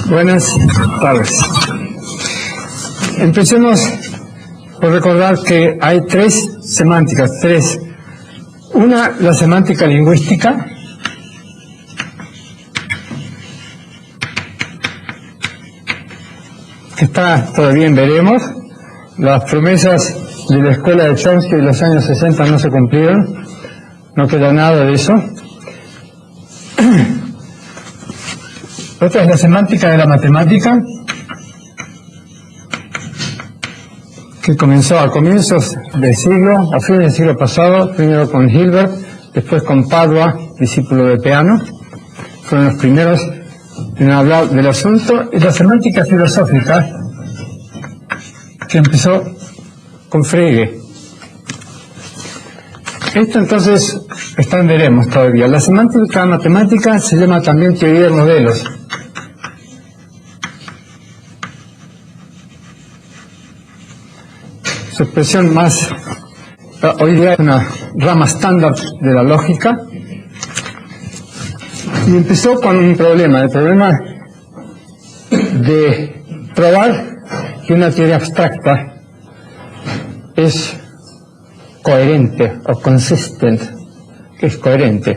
Buenas tardes. Empecemos por recordar que hay tres semánticas, Una, la semántica lingüística, que está todavía en veremos. Las promesas de la escuela de Chomsky de los años 60 no se cumplieron, no queda nada de eso. Otra es la semántica de la matemática, que comenzó a comienzos del siglo, a fines del siglo pasado, primero con Hilbert, después con Padua, discípulo de Peano. Fueron los primeros en hablar del asunto. Y la semántica filosófica, que empezó con Frege. Esto entonces está en veremos todavía. La semántica matemática se llama también teoría de modelos. Su expresión más, hoy día es una rama estándar de la lógica, y empezó con un problema, el problema de probar que una teoría abstracta es coherente o consistent, que es coherente.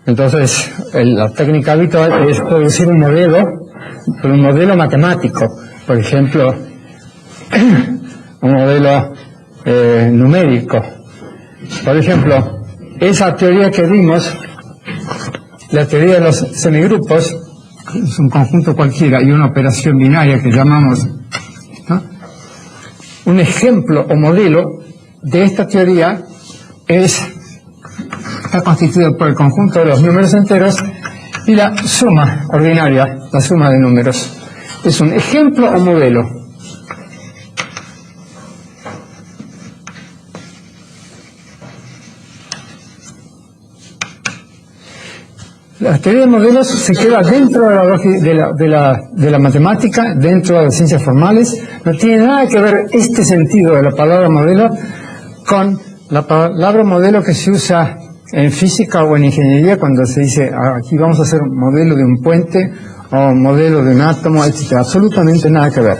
Entonces, la técnica habitual es producir un modelo matemático, por ejemplo, un modelo numérico. Por ejemplo, esa teoría que vimos, la teoría de los semigrupos, es un conjunto cualquiera y una operación binaria que llamamos, ¿no? Un ejemplo o modelo de esta teoría está constituido por el conjunto de los números enteros y la suma ordinaria, la suma de números. Es un ejemplo o modelo. La teoría de modelos se queda dentro de la matemática, dentro de las ciencias formales. No tiene nada que ver este sentido de la palabra modelo con la palabra modelo que se usa en física o en ingeniería cuando se dice aquí vamos a hacer un modelo de un puente o un modelo de un átomo, etc. Absolutamente nada que ver.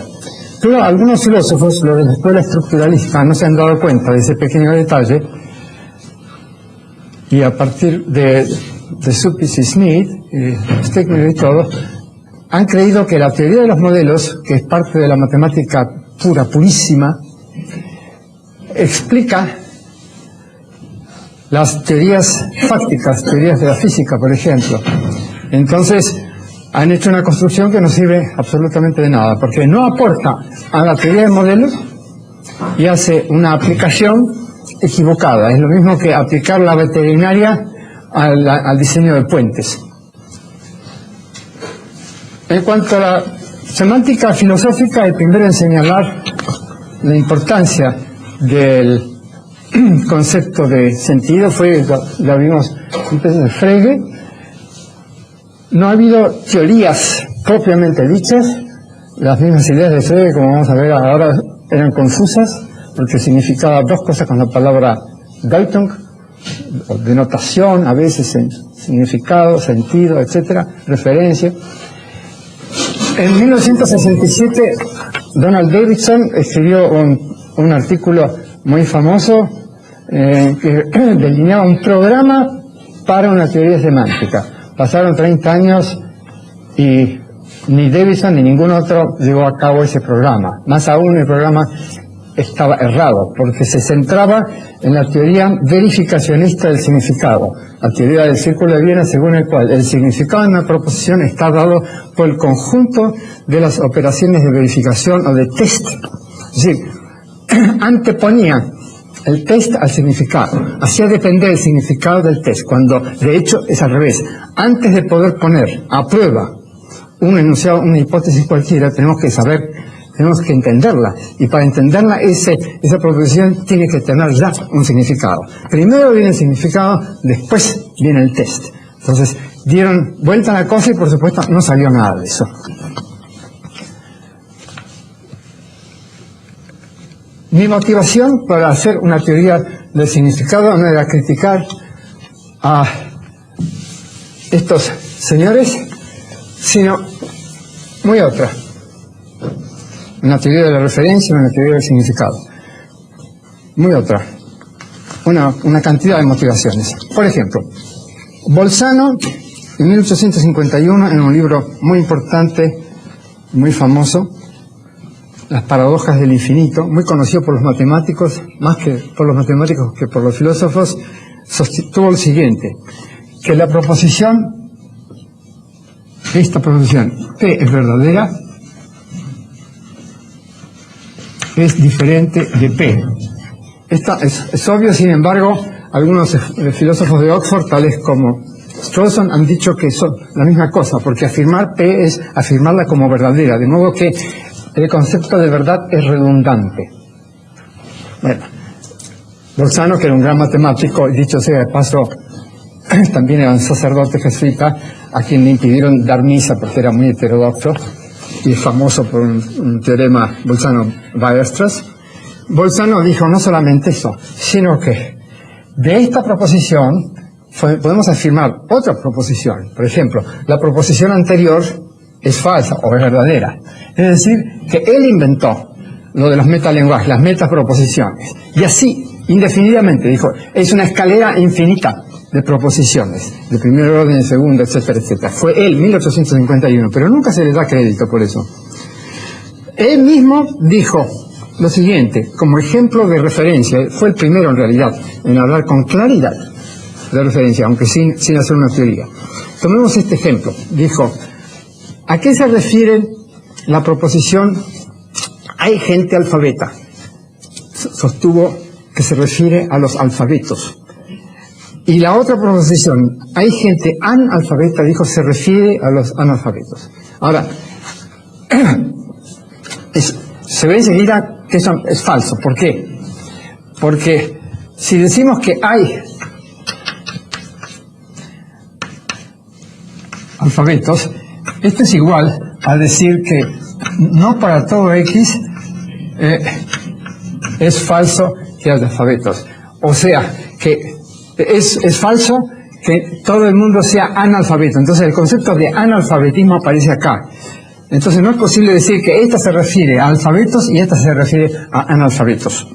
Pero algunos filósofos, los de la escuela estructuralista, no se han dado cuenta de ese pequeño detalle, y a partir de Suppice y Smith, Stegner y todo, han creído que la teoría de los modelos, que es parte de la matemática pura, purísima, explica las teorías fácticas, teorías de la física, por ejemplo. Entonces, han hecho una construcción que no sirve absolutamente de nada, porque no aporta a la teoría de modelos y hace una aplicación equivocada. Es lo mismo que aplicar la veterinaria al diseño de puentes. En cuanto a la semántica filosófica, el primero en señalar la importancia del concepto de sentido fue, la vimos en Frege. No ha habido teorías propiamente dichas. Las mismas ideas de Frege, como vamos a ver ahora, eran confusas porque significaba dos cosas con la palabra Deutung, o denotación, a veces en significado, sentido, etcétera, referencia. En 1967, Donald Davidson escribió un artículo muy famoso que delineaba un programa para una teoría semántica. Pasaron 30 años y ni Davidson ni ningún otro llevó a cabo ese programa. Más aún, el programa estaba errado, porque se centraba en la teoría verificacionista del significado, la teoría del círculo de Viena, según el cual el significado de una proposición está dado por el conjunto de las operaciones de verificación o de test. Es decir, anteponía el test al significado, hacía depender el significado del test, cuando de hecho es al revés. Antes de poder poner a prueba un enunciado, una hipótesis cualquiera, tenemos que entenderla, y para entenderla esa proposición tiene que tener ya un significado. Primero viene el significado, después viene el test. Entonces dieron vuelta a la cosa y por supuesto no salió nada de eso. Mi motivación para hacer una teoría del significado no era criticar a estos señores, sino muy otra. Una teoría de la referencia, una teoría del significado. Muy otra. Una cantidad de motivaciones. Por ejemplo, Bolzano, en 1851, en un libro muy importante, muy famoso, Las paradojas del infinito, muy conocido por los matemáticos, más que por los matemáticos que por los filósofos, sostuvo lo siguiente, que la proposición, esta proposición P es verdadera, es diferente de P. Esta es obvio, sin embargo, algunos filósofos de Oxford, tales como Strawson, han dicho que son la misma cosa, porque afirmar P es afirmarla como verdadera, de modo que el concepto de verdad es redundante. Bueno, Bolzano, que era un gran matemático, dicho sea de paso, también era un sacerdote jesuita, a quien le impidieron dar misa porque era muy heterodoxo, y es famoso por un teorema Bolzano-Weierstrass. Bolzano dijo no solamente eso, sino que de esta proposición podemos afirmar otra proposición. Por ejemplo, la proposición anterior es falsa o es verdadera. Es decir, que él inventó lo de los metalenguajes, las metaproposiciones. Y así, indefinidamente, dijo, es una escalera infinita de proposiciones, de primer orden, de segundo, etcétera, etcétera. Fue él, 1851, pero nunca se le da crédito por eso. Él mismo dijo lo siguiente, como ejemplo de referencia, fue el primero en realidad en hablar con claridad de referencia, aunque sin hacer una teoría. Tomemos este ejemplo. Dijo, ¿a qué se refiere la proposición hay gente alfabeta? Sostuvo que se refiere a los alfabetos. Y la otra proposición, hay gente analfabeta, dijo, se refiere a los analfabetos. Ahora, se ve enseguida que eso es falso. ¿Por qué? Porque si decimos que hay alfabetos, esto es igual a decir que no para todo X es falso que haya alfabetos. O sea, que es falso que todo el mundo sea analfabeto. Entonces el concepto de analfabetismo aparece acá. Entonces no es posible decir que esta se refiere a alfabetos y esta se refiere a analfabetos.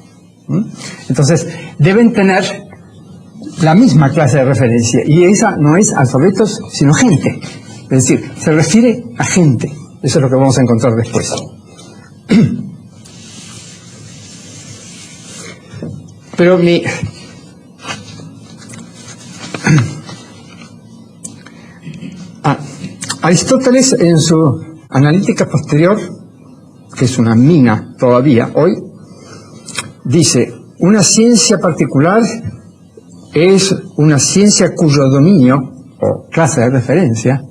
Entonces deben tener la misma clase de referencia, y esa no es alfabetos sino gente. Es decir, se refiere a gente. Eso es lo que vamos a encontrar después. Pero Aristóteles, en su analítica posterior, que es una mina todavía hoy, dice, una ciencia particular es una ciencia cuyo dominio, o clase de referencia,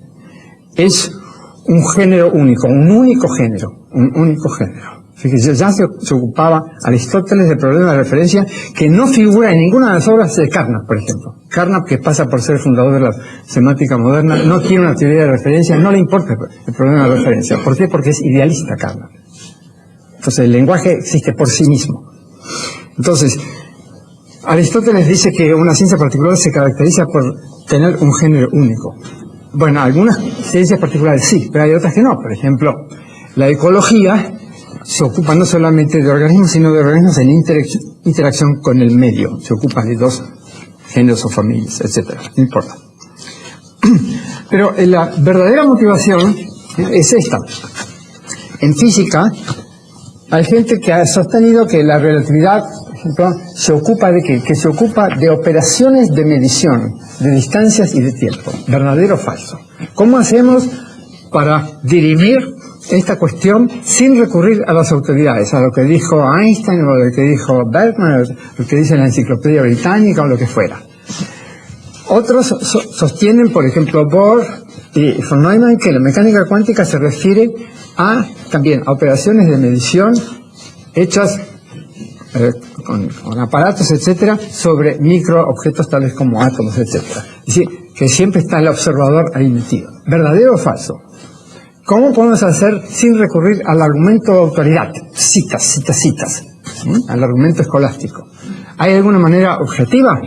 es un género único, un único género. Fíjense, ya se ocupaba Aristóteles del problema de referencia que no figura en ninguna de las obras de Carnap, por ejemplo. Carnap, que pasa por ser fundador de la semántica moderna, no tiene una teoría de referencia, no le importa el problema de referencia. ¿Por qué? Porque es idealista Carnap. Entonces el lenguaje existe por sí mismo. Entonces, Aristóteles dice que una ciencia particular se caracteriza por tener un género único. Bueno, algunas ciencias particulares sí, pero hay otras que no. Por ejemplo, la ecología se ocupa no solamente de organismos, sino de organismos en interacción con el medio. Se ocupa de dos géneros o familias, etcétera. No importa. Pero la verdadera motivación es esta. En física, hay gente que ha sostenido que la relatividad, por ejemplo, se ocupa de que se ocupa de operaciones de medición, de distancias y de tiempo. ¿Verdadero o falso? ¿Cómo hacemos para dirimir esta cuestión sin recurrir a las autoridades, a lo que dijo Einstein o lo que dijo Bergman, o lo que dice la Enciclopedia Británica o lo que fuera? Otros sostienen, por ejemplo, Bohr y von Neumann, que la mecánica cuántica se refiere también a operaciones de medición hechas con aparatos, etcétera, sobre microobjetos tales como átomos, etcétera. Es decir, que siempre está el observador ahí metido. ¿Verdadero o falso? ¿Cómo podemos hacer sin recurrir al argumento de autoridad? Citas. Al argumento escolástico. ¿Hay alguna manera objetiva?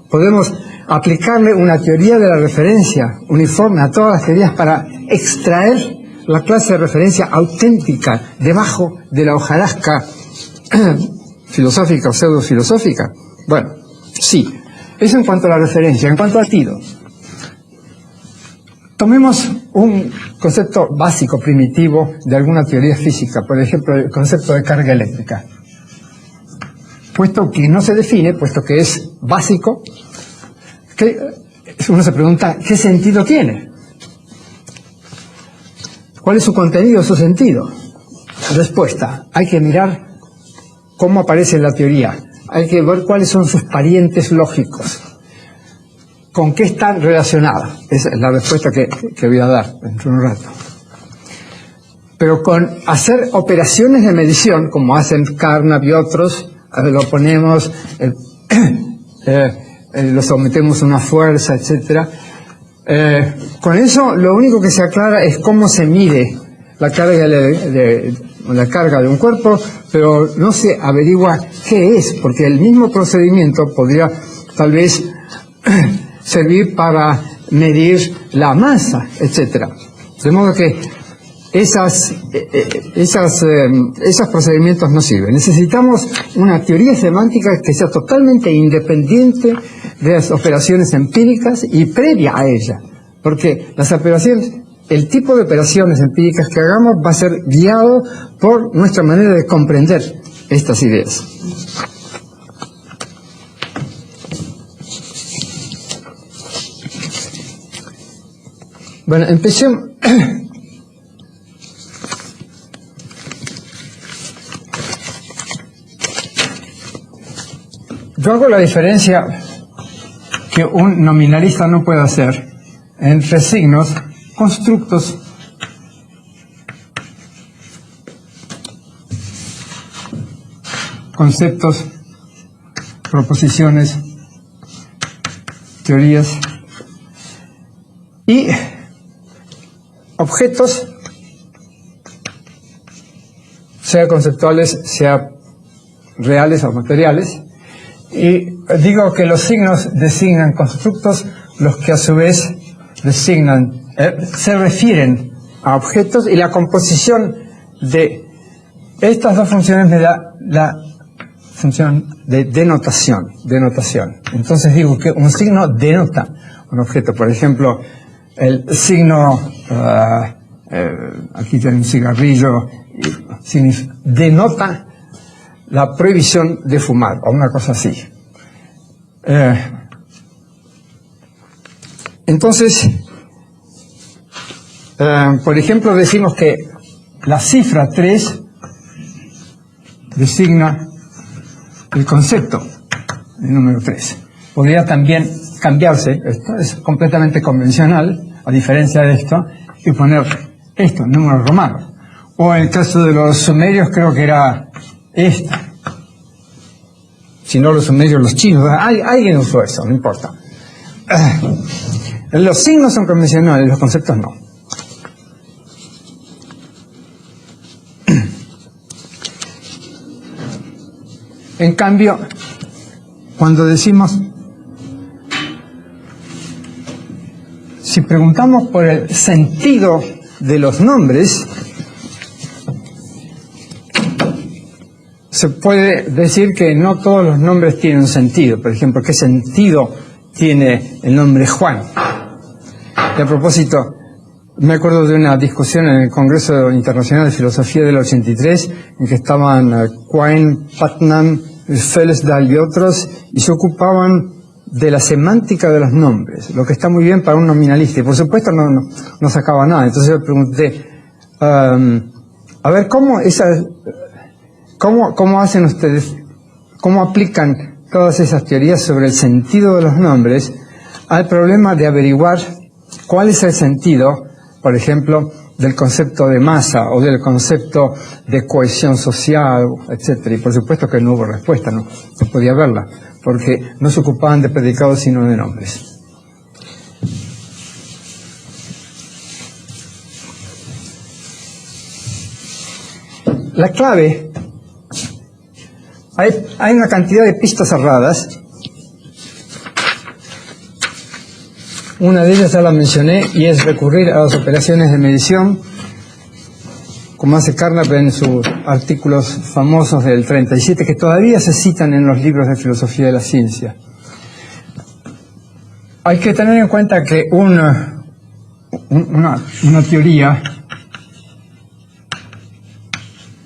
Podemos aplicarle una teoría de la referencia uniforme a todas las teorías para extraer la clase de referencia auténtica debajo de la hojarasca filosófica o pseudofilosófica? Bueno, sí. Eso en cuanto a la referencia. En cuanto al sentido, tomemos un concepto básico, primitivo, de alguna teoría física, por ejemplo, el concepto de carga eléctrica. Puesto que no se define, puesto que es básico, uno se pregunta, ¿qué sentido tiene? ¿Cuál es su contenido, su sentido? Respuesta, hay que mirar cómo aparece en la teoría. Hay que ver cuáles son sus parientes lógicos. ¿Con qué están relacionadas? Esa es la respuesta que voy a dar dentro de un rato. Pero con hacer operaciones de medición, como hacen Carnap y otros, lo ponemos, lo sometemos a una fuerza, etc. Con eso lo único que se aclara es cómo se mide la carga de un cuerpo, pero no se averigua qué es, porque el mismo procedimiento podría tal vez servir para medir la masa, etc. De modo que esos procedimientos no sirven. Necesitamos una teoría semántica que sea totalmente independiente de las operaciones empíricas y previa a ella, porque las operaciones, el tipo de operaciones empíricas que hagamos va a ser guiado por nuestra manera de comprender estas ideas. Bueno, empecemos. Yo hago la diferencia que un nominalista no puede hacer entre signos, constructos, conceptos, proposiciones, teorías y objetos, sea conceptuales, sea reales o materiales. Y digo que los signos designan constructos, los que a su vez designan, se refieren a objetos, y la composición de estas dos funciones me da la función de denotación. Entonces digo que un signo denota un objeto. Por ejemplo, el signo, aquí tiene un cigarrillo, denota la prohibición de fumar, o una cosa así. Entonces, por ejemplo, decimos que la cifra 3 designa el concepto del número 3. Podría también cambiarse, esto es completamente convencional, a diferencia de esto, y poner esto, número romano. O en el caso de los sumerios creo que era esta. Si no los sumerios, los chinos. Alguien usó eso, no importa. Los signos son convencionales, los conceptos no. En cambio, cuando decimos, si preguntamos por el sentido de los nombres, se puede decir que no todos los nombres tienen un sentido. Por ejemplo, ¿qué sentido tiene el nombre Juan? Y a propósito, me acuerdo de una discusión en el Congreso Internacional de Filosofía del 83, en que estaban Quine, Putnam, Felsdal y otros, y se ocupaban de la semántica de los nombres, lo que está muy bien para un nominalista, y por supuesto no sacaba nada. Entonces yo pregunté, a ver, ¿cómo hacen ustedes, cómo aplican todas esas teorías sobre el sentido de los nombres al problema de averiguar cuál es el sentido, por ejemplo, del concepto de masa o del concepto de cohesión social, etcétera? Y por supuesto que no hubo respuesta, no podía verla, porque no se ocupaban de predicados sino de nombres. La clave, hay una cantidad de pistas cerradas. Una de ellas ya la mencioné, y es recurrir a las operaciones de medición. como hace Carnap en sus artículos famosos del 37, que todavía se citan en los libros de filosofía de la ciencia. Hay que tener en cuenta que una teoría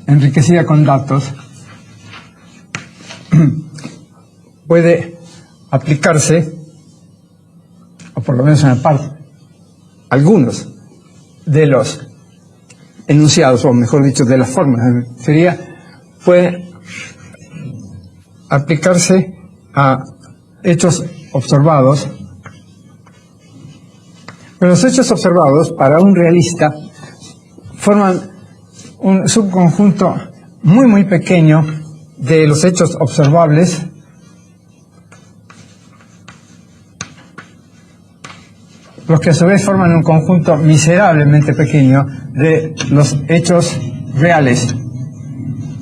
enriquecida con datos puede aplicarse, o por lo menos en parte, algunos de los enunciados, o mejor dicho, de las formas de teoría, puede aplicarse a hechos observados. Pero los hechos observados, para un realista, forman un subconjunto muy, muy pequeño de los hechos observables, los que a su vez forman un conjunto miserablemente pequeño de los hechos reales,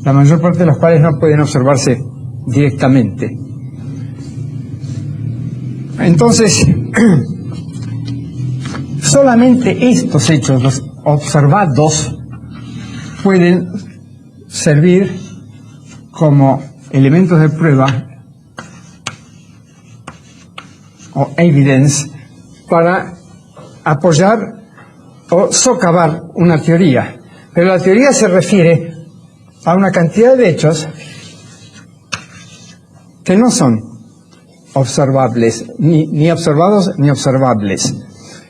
la mayor parte de los cuales no pueden observarse directamente. Entonces, solamente estos hechos, los observados, pueden servir como elementos de prueba o evidence para apoyar o socavar una teoría. Pero la teoría se refiere a una cantidad de hechos que no son observables, ni observados ni observables.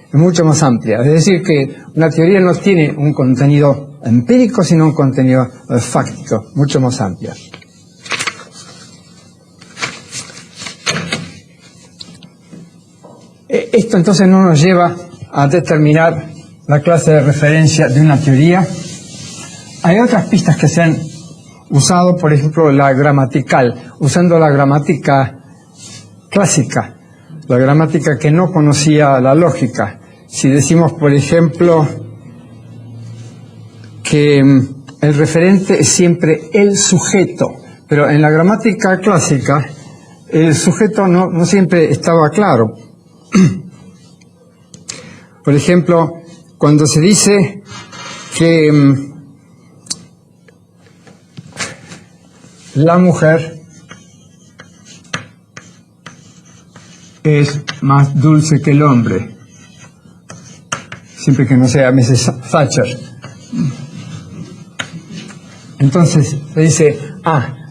Es mucho más amplia. Es decir, que una teoría no tiene un contenido empírico, sino un contenido fáctico, mucho más amplia. Esto entonces no nos lleva a determinar la clase de referencia de una teoría. Hay otras pistas que se han usado, por ejemplo, la gramatical, usando la gramática clásica, la gramática que no conocía la lógica. Si decimos, por ejemplo, que el referente es siempre el sujeto, pero en la gramática clásica el sujeto no siempre estaba claro. Por ejemplo, cuando se dice que la mujer es más dulce que el hombre, siempre que no sea Mrs. Thatcher. Entonces se dice,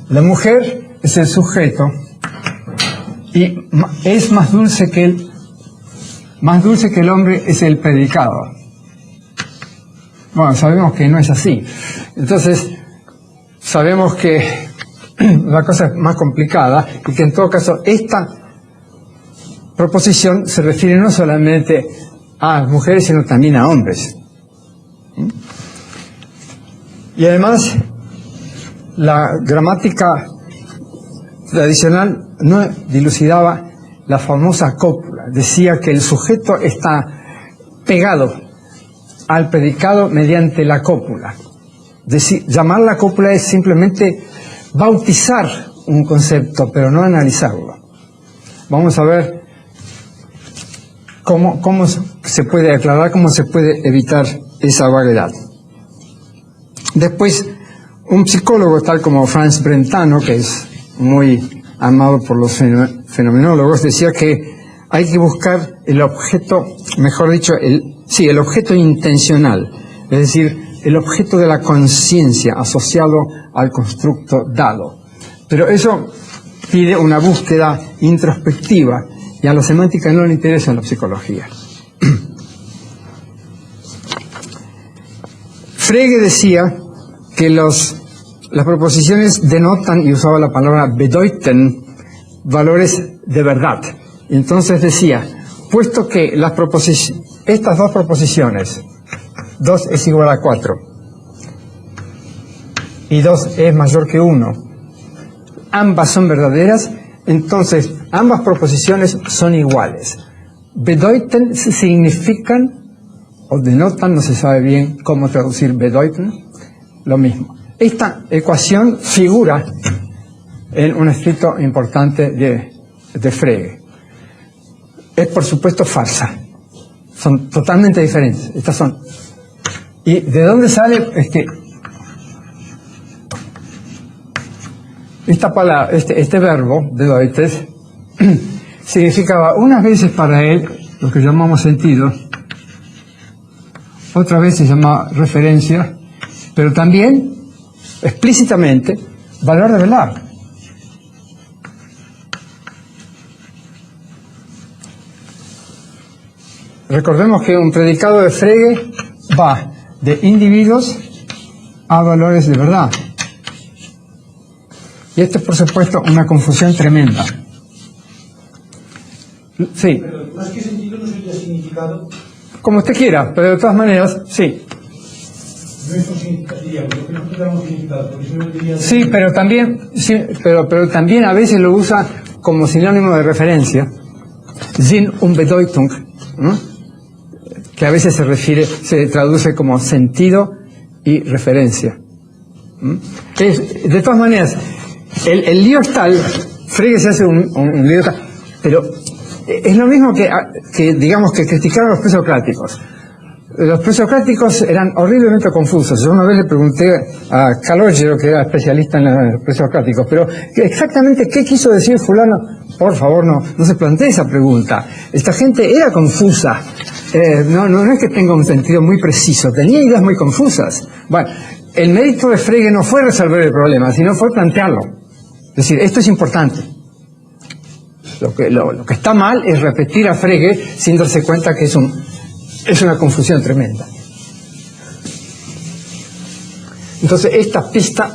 la mujer es el sujeto y es más dulce que el hombre es el predicado. Bueno, sabemos que no es así. Entonces, sabemos que la cosa es más complicada y que en todo caso esta proposición se refiere no solamente a mujeres, sino también a hombres. Y además, la gramática tradicional no dilucidaba la famosa cópula. Decía que el sujeto está pegado al predicado mediante la cópula. Llamar la cópula es simplemente bautizar un concepto, pero no analizarlo. Vamos a ver cómo se puede aclarar, cómo se puede evitar esa vaguedad. Después, un psicólogo tal como Franz Brentano, que es muy amado por los fenomenólogos, decía que hay que buscar el objeto, mejor dicho, el objeto intencional, es decir, el objeto de la conciencia asociado al constructo dado. Pero eso pide una búsqueda introspectiva y a la semántica no le interesa la psicología. Frege decía que las proposiciones denotan, y usaba la palabra bedeuten, valores de verdad. Entonces decía, puesto que estas dos proposiciones, 2 es igual a 4 y 2 es mayor que 1, ambas son verdaderas, entonces ambas proposiciones son iguales. Bedeuten significan o denotan, no se sabe bien cómo traducir bedeuten, lo mismo. Esta ecuación figura en un escrito importante de Frege. Es por supuesto falsa. Son totalmente diferentes. Estas son ¿Y de dónde sale esta palabra, este verbo, bedeutet, significaba unas veces para él lo que llamamos sentido, otras veces se llama referencia, pero también explícitamente valor de velar. Recordemos que un predicado de Frege va de individuos a valores de verdad. Y esto es, por supuesto, una confusión tremenda. Sí. Pero más que sentido no sería significado. Como usted quiera, pero de todas maneras, sí. No es un significado, lo que nosotros damos significado, porque eso no diría... Sí, pero también, sí, pero también a veces lo usa como sinónimo de referencia, Sinn und Bedeutung, ¿no? Que a veces se traduce como sentido y referencia. De todas maneras, el lío es tal, Frege se hace un lío tal, pero es lo mismo que digamos que criticaron a los presocráticos. Los presocráticos eran horriblemente confusos. Yo una vez le pregunté a Calogero, que era especialista en los presocráticos, pero exactamente qué quiso decir fulano. Por favor, no se plantee esa pregunta. Esta gente era confusa. No es que tenga un sentido muy preciso, tenía ideas muy confusas. Bueno, el mérito de Frege no fue resolver el problema, sino fue plantearlo. Es decir, esto es importante. Lo que está mal es repetir a Frege sin darse cuenta que es una confusión tremenda. Entonces, esta pista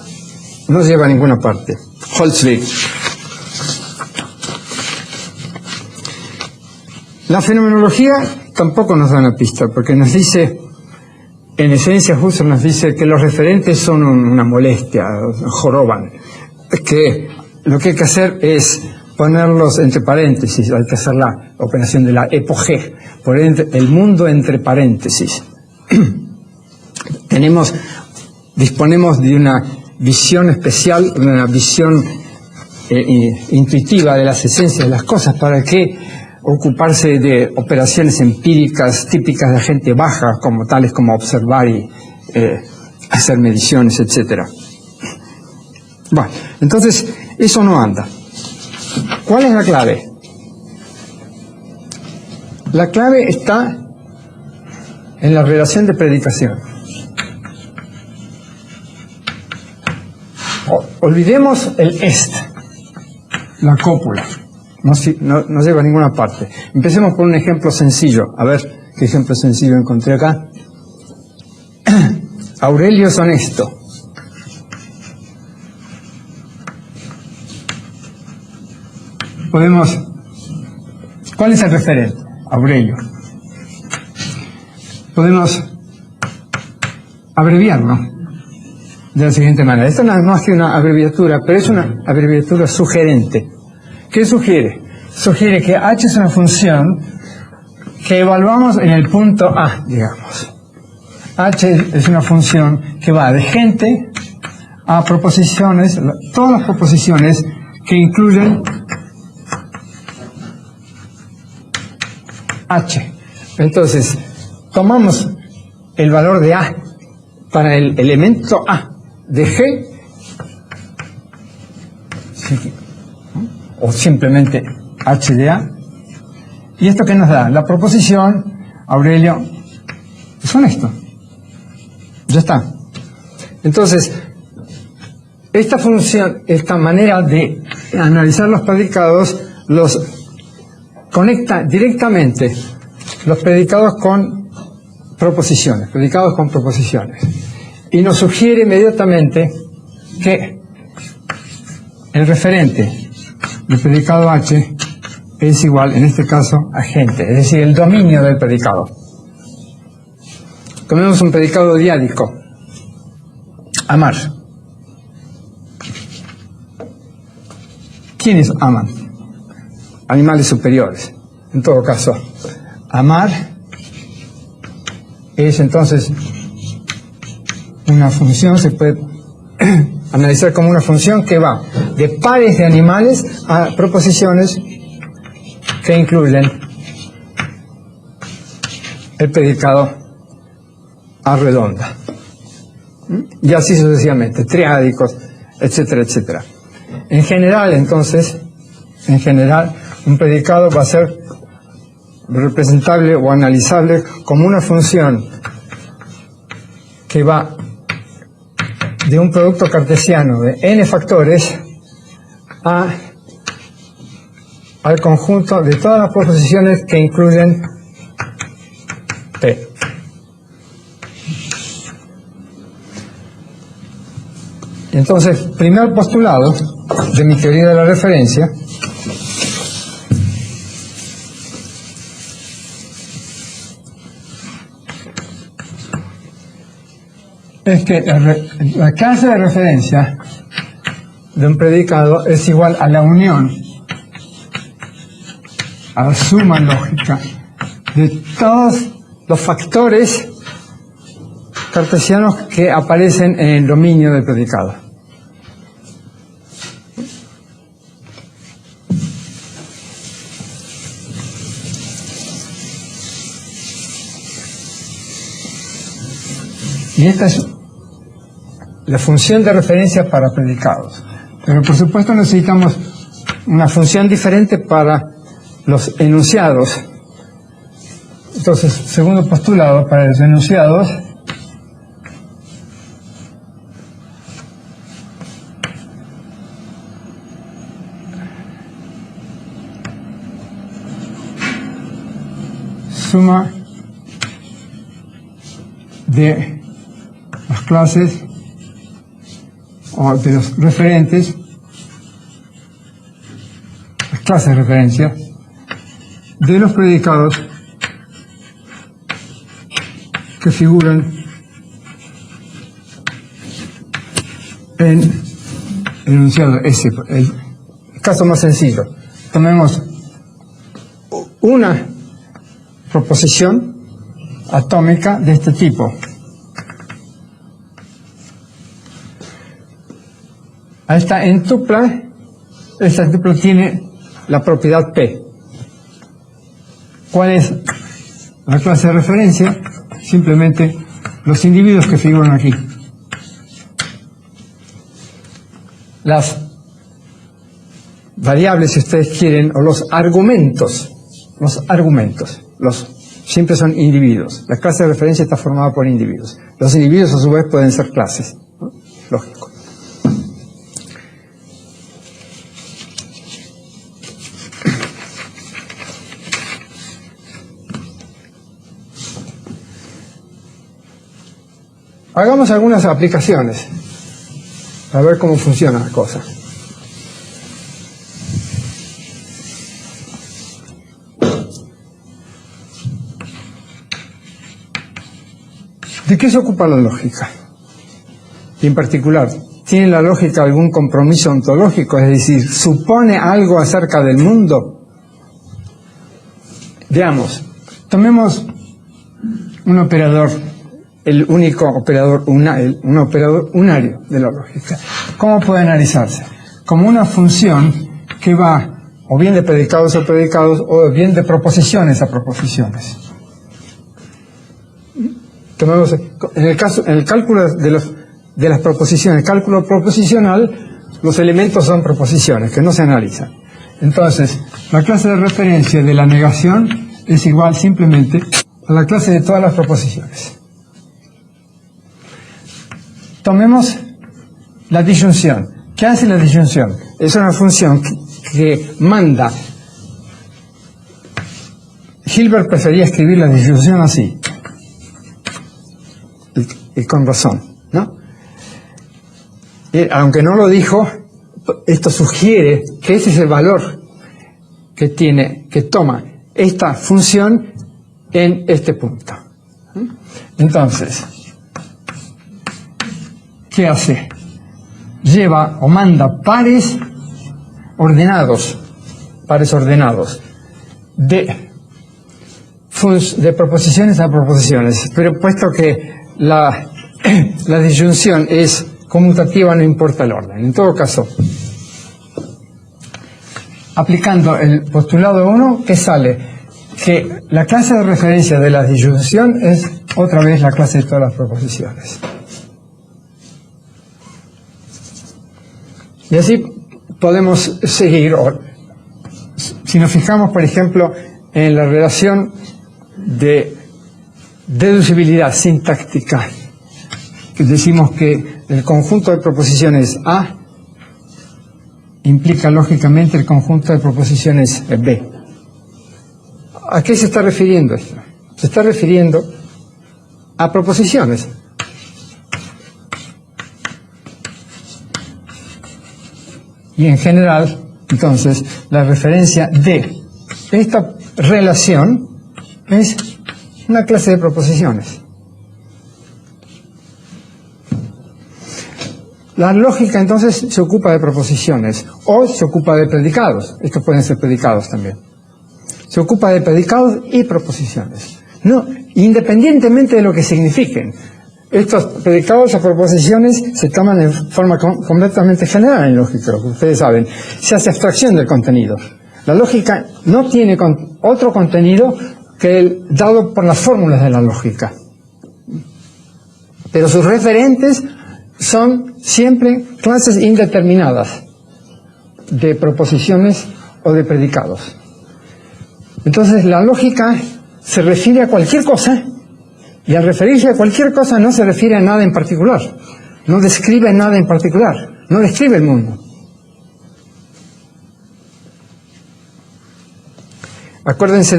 no lleva a ninguna parte. Holzweg. La fenomenología tampoco nos da una pista, porque nos dice, en esencia Husserl nos dice que los referentes son una molestia, joroban, que lo que hay que hacer es ponerlos entre paréntesis, hay que hacer la operación de la epogé, poner el mundo entre paréntesis. Disponemos de una visión especial, una visión intuitiva de las esencias de las cosas. ¿Para qué ocuparse de operaciones empíricas típicas de gente baja, como tales como observar y hacer mediciones, etcétera? Bueno, entonces eso no anda. ¿Cuál es la clave? La clave está en la relación de predicación. Olvidemos el est, la cópula. No lleva a ninguna parte. Empecemos con un ejemplo sencillo. A ver qué ejemplo sencillo encontré acá. Aurelio es honesto. ¿Cuál es el referente? Aurelio. Podemos abreviarlo de la siguiente manera. Esto no es más que una abreviatura, pero es una abreviatura sugerente. ¿Qué sugiere? Sugiere que h es una función que evaluamos en el punto A, digamos. H es una función que va de gente a proposiciones, todas las proposiciones que incluyen H. Entonces, tomamos el valor de A para el elemento A de G, o simplemente H de A, y esto que nos da la proposición, Aurelio es honesto. Ya está. Entonces, esta función, esta manera de analizar los predicados, los conecta directamente los predicados con proposiciones, y nos sugiere inmediatamente que el referente del predicado H es igual, en este caso, a gente, es decir, el dominio del predicado. Tomemos un predicado diádico, amar. ¿Quiénes aman? Animales superiores. En todo caso, amar es entonces una función, se puede analizar como una función que va de pares de animales a proposiciones que incluyen el predicado A redonda. Y así sucesivamente, triádicos, etcétera, etcétera. En general, entonces, un predicado va a ser representable o analizable como una función que va de un producto cartesiano de n factores al conjunto de todas las proposiciones que incluyen P. Entonces, primer postulado de mi teoría de la referencia es que la clase de referencia de un predicado es igual a la unión, a la suma lógica de todos los factores cartesianos que aparecen en el dominio del predicado. Y esta es la función de referencia para predicados. Pero por supuesto necesitamos una función diferente para los enunciados. Entonces, segundo postulado para los enunciados suma de las clases o de los referentes, las clases de referencia de los predicados que figuran en el enunciado S. El caso más sencillo, tomemos una proposición atómica de este tipo. Esta entupla tiene la propiedad P. ¿Cuál es la clase de referencia? Simplemente los individuos que figuran aquí. Las variables, si ustedes quieren, o los argumentos, siempre son individuos. La clase de referencia está formada por individuos. Los individuos a su vez pueden ser clases, ¿no? Lógico. Hagamos algunas aplicaciones a ver cómo funciona la cosa. ¿De qué se ocupa la lógica? Y en particular, ¿tiene la lógica algún compromiso ontológico? Es decir, ¿supone algo acerca del mundo? Veamos, tomemos un operador, el único operador, un operador unario de la lógica. ¿Cómo puede analizarse? Como una función que va o bien de predicados a predicados o bien de proposiciones a proposiciones. Tomemos, en el cálculo de las proposiciones, cálculo proposicional, los elementos son proposiciones que no se analizan. Entonces, la clase de referencia de la negación es igual simplemente a la clase de todas las proposiciones. Tomemos la disyunción. ¿Qué hace la disyunción? Es una función que manda. Hilbert prefería escribir la disyunción así. Y con razón, ¿no? Y aunque no lo dijo, esto sugiere que ese es el valor que toma esta función en este punto. Entonces, ¿qué hace? Lleva o manda pares ordenados de proposiciones a proposiciones, pero puesto que la disyunción es conmutativa, no importa el orden. En todo caso, aplicando el postulado 1, ¿qué sale? que la clase de referencia de la disyunción es otra vez la clase de todas las proposiciones. Y así podemos seguir. Si nos fijamos, por ejemplo, en la relación de deducibilidad sintáctica, que decimos que el conjunto de proposiciones A implica lógicamente el conjunto de proposiciones B. ¿A qué se está refiriendo esto? Se está refiriendo a proposiciones. Y en general, entonces, la referencia de esta relación es una clase de proposiciones. La lógica, entonces, se ocupa de proposiciones o se ocupa de predicados. Estos pueden ser predicados también. Se ocupa de predicados y proposiciones. No, independientemente de lo que signifiquen. Estos predicados o proposiciones se toman en forma completamente general en lógica, lo que ustedes saben. Se hace abstracción del contenido. La lógica no tiene otro contenido que el dado por las fórmulas de la lógica. Pero sus referentes son siempre clases indeterminadas de proposiciones o de predicados. Entonces la lógica se refiere a cualquier cosa, y al referirse a cualquier cosa no se refiere a nada en particular, no describe nada en particular, no describe el mundo. Acuérdense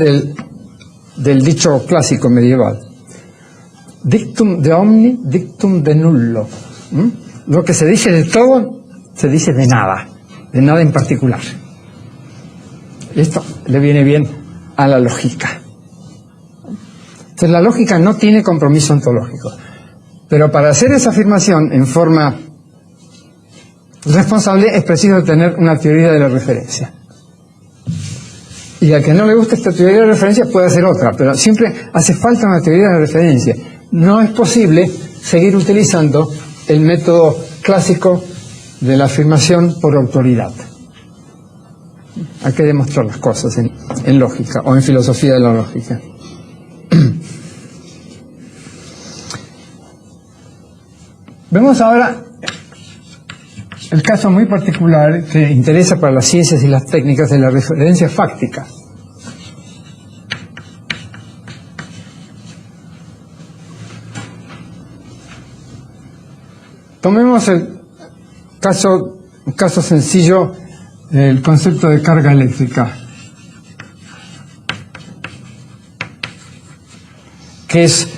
del dicho clásico medieval: dictum de omni, dictum de nullo. Lo que se dice de todo, se dice de nada en particular. Esto le viene bien a la lógica. Entonces la lógica no tiene compromiso ontológico. Pero para hacer esa afirmación en forma responsable es preciso tener una teoría de la referencia. Y al que no le guste esta teoría de la referencia puede hacer otra, pero siempre hace falta una teoría de la referencia. No es posible seguir utilizando el método clásico de la afirmación por autoridad. Hay que demostrar las cosas en lógica o en filosofía de la lógica. Vemos ahora el caso muy particular que interesa para las ciencias y las técnicas de la referencia fáctica. Tomemos el caso sencillo del concepto de carga eléctrica, que es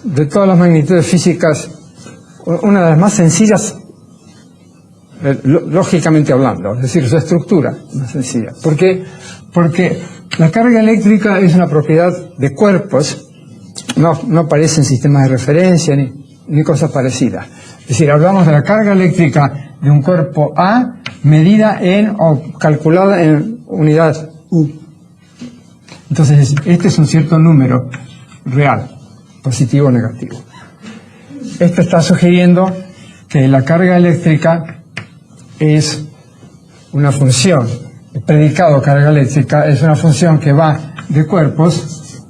de todas las magnitudes físicas una de las más sencillas, lógicamente hablando, es decir, su estructura más sencilla. ¿Por qué? Porque la carga eléctrica es una propiedad de cuerpos, no aparece en sistemas de referencia ni cosas parecidas. Es decir, hablamos de la carga eléctrica de un cuerpo A medida o calculada en unidad U. Entonces, este es un cierto número real, positivo o negativo. Esto está sugiriendo que la carga eléctrica es una función. El predicado carga eléctrica es una función que va de cuerpos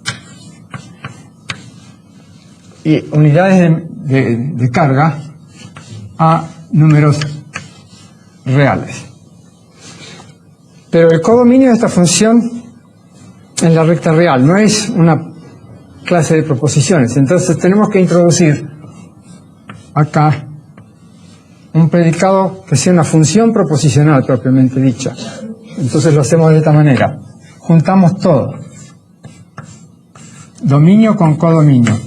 y unidades de carga a números reales. Pero el codominio de esta función es la recta real, no es una clase de proposiciones. Entonces tenemos que introducir acá un predicado que sea una función proposicional propiamente dicha. Entonces lo hacemos de esta manera. Juntamos todo. Dominio con codominio.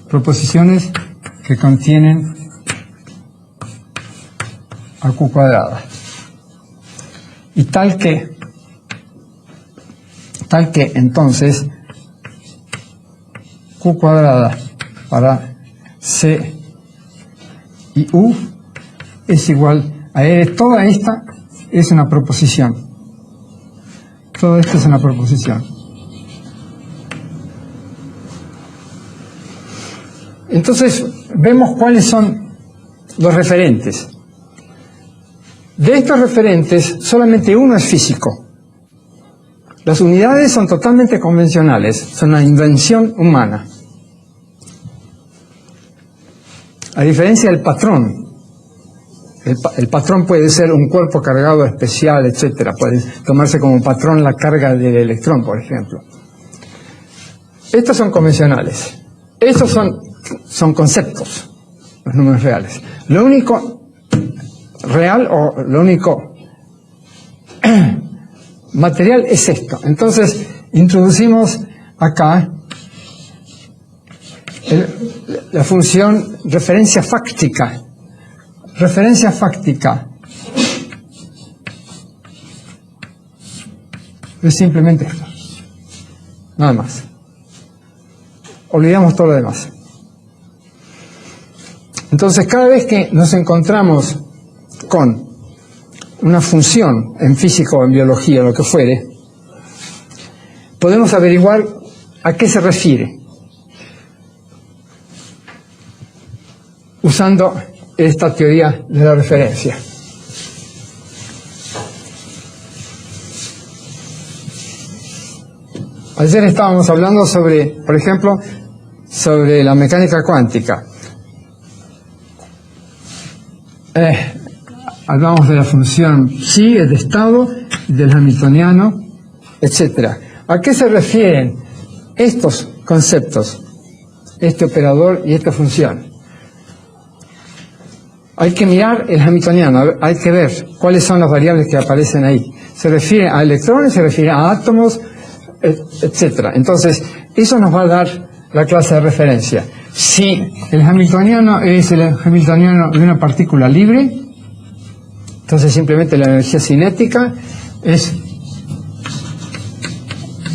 Proposiciones que contienen a Q cuadrada. Y tal que entonces Q cuadrada para C y U es igual a R. Toda esta es una proposición. Todo esto es una proposición. Entonces, vemos cuáles son los referentes. De estos referentes, solamente uno es físico. Las unidades son totalmente convencionales, son una invención humana. A diferencia del patrón, el patrón puede ser un cuerpo cargado especial, etcétera. Puede tomarse como patrón la carga del electrón, por ejemplo. Estos son convencionales. Estos son conceptos, los números reales. Lo único real o lo único material es esto. Entonces, introducimos acá la función referencia fáctica. Referencia fáctica es simplemente esto, nada más. Olvidamos todo lo demás. Entonces, cada vez que nos encontramos con una función en física o en biología, lo que fuere, podemos averiguar a qué se refiere usando esta teoría de la referencia. Ayer estábamos hablando sobre, por ejemplo, sobre la mecánica cuántica. Hablamos de la función psi, de estado, del hamiltoniano, etc. ¿A qué se refieren estos conceptos, este operador y esta función? Hay que mirar el hamiltoniano, hay que ver cuáles son las variables que aparecen ahí. Se refiere a electrones, se refiere a átomos, etc. Entonces, eso nos va a dar la clase de referencia. Si el hamiltoniano es el hamiltoniano de una partícula libre, entonces simplemente la energía cinética es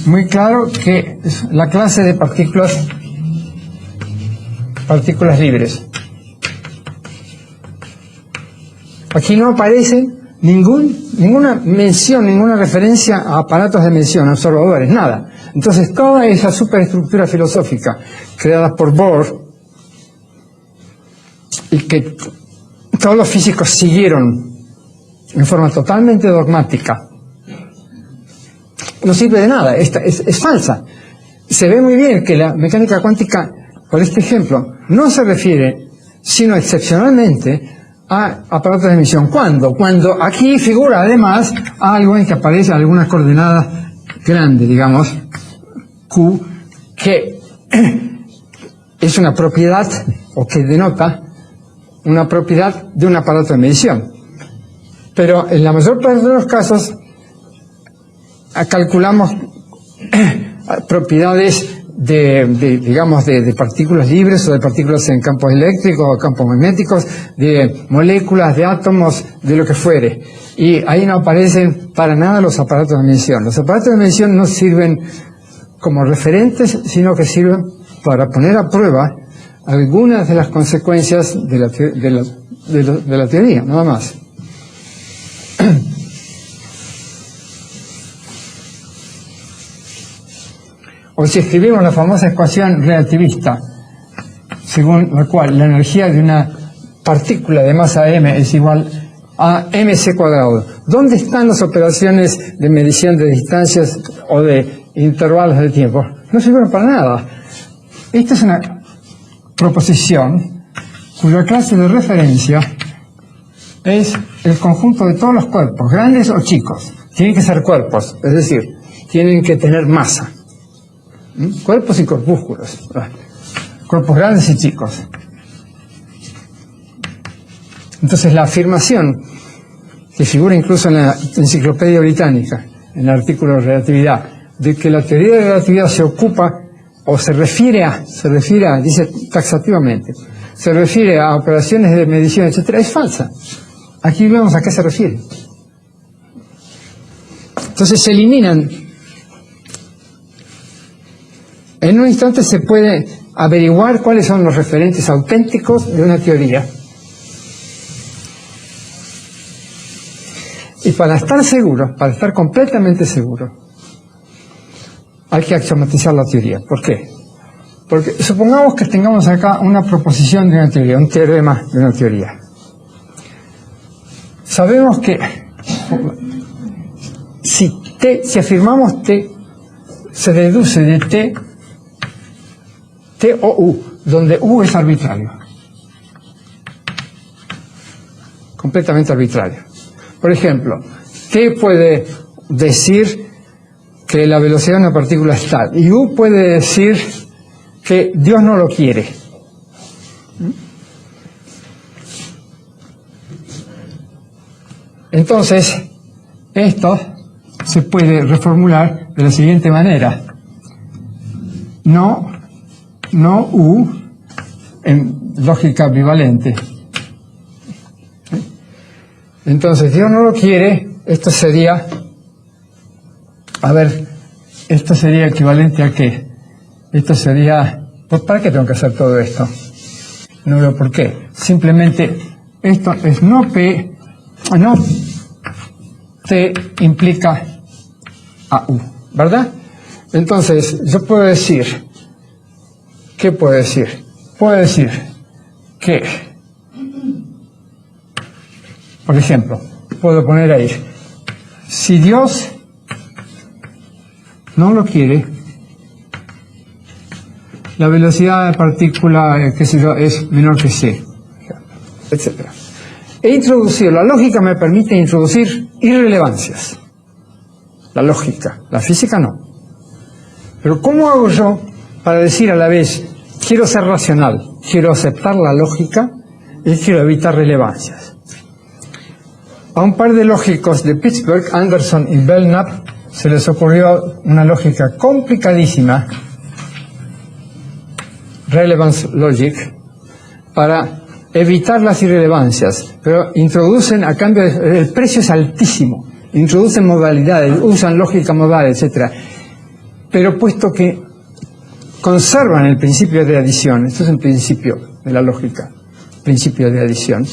muy claro que es la clase de partículas libres. Aquí no aparece ninguna mención, ninguna referencia a aparatos de medición, observadores, nada. Entonces toda esa superestructura filosófica creada por Bohr y que todos los físicos siguieron en forma totalmente dogmática, no sirve de nada, es falsa. Se ve muy bien que la mecánica cuántica, por este ejemplo, no se refiere, sino excepcionalmente, a aparatos de emisión. ¿Cuándo? Cuando aquí figura además algo en que aparece alguna coordenada grande, digamos, Q, que es una propiedad, o que denota una propiedad de un aparato de medición. Pero en la mayor parte de los casos calculamos propiedades de partículas libres o de partículas en campos eléctricos o campos magnéticos, de moléculas, de átomos, de lo que fuere. Y ahí no aparecen para nada los aparatos de medición. Los aparatos de medición no sirven como referentes, sino que sirven para poner a prueba algunas de las consecuencias de la teoría, nada más. O si escribimos la famosa ecuación relativista, según la cual la energía de una partícula de masa m es igual a mc cuadrado. ¿Dónde están las operaciones de medición de distancias o de intervalos de tiempo? No sirven para nada. Esta es una proposición cuya clase de referencia es el conjunto de todos los cuerpos, grandes o chicos. Tienen que ser cuerpos, es decir, tienen que tener masa. Cuerpos y corpúsculos, cuerpos grandes y chicos. Entonces la afirmación que figura incluso en la Enciclopedia Británica, en el artículo de relatividad, de que la teoría de la relatividad se ocupa o se refiere a, dice taxativamente, se refiere a operaciones de medición, etcétera, es falsa. Aquí vemos a qué se refiere. Entonces se eliminan. En un instante se puede averiguar cuáles son los referentes auténticos de una teoría. Y para estar seguro, para estar completamente seguro, hay que axiomatizar la teoría. ¿Por qué? Porque supongamos que tengamos acá una proposición de una teoría, un teorema de una teoría. sabemos que si afirmamos T, se deduce de T o U, donde U es arbitrario. Completamente arbitrario. Por ejemplo, T puede decir que la velocidad de una partícula es tal, y U puede decir que Dios no lo quiere. Entonces, esto se puede reformular de la siguiente manera. No U en lógica bivalente. Entonces, Dios no lo quiere, esto sería, esto sería equivalente a ¿qué? Esto sería, pues, ¿para qué tengo que hacer todo esto? No veo por qué. Simplemente, esto es no T implica a U, ¿verdad? Entonces, yo puedo decir, ¿qué puedo decir? Puedo decir que, por ejemplo, puedo poner ahí, si Dios no lo quiere, la velocidad de la partícula, qué sé yo, es menor que c, etc. He introducido, la lógica me permite introducir irrelevancias. La lógica, la física no. Pero ¿cómo hago yo para decir a la vez, quiero ser racional, quiero aceptar la lógica y quiero evitar relevancias? A un par de lógicos de Pittsburgh, Anderson y Belknap, se les ocurrió una lógica complicadísima, relevance logic, para evitar las irrelevancias, pero introducen, a cambio, el precio es altísimo, introducen modalidades, usan lógica modal, etc. Pero puesto que conservan el principio de adición, esto es el principio de la lógica, principio de adición,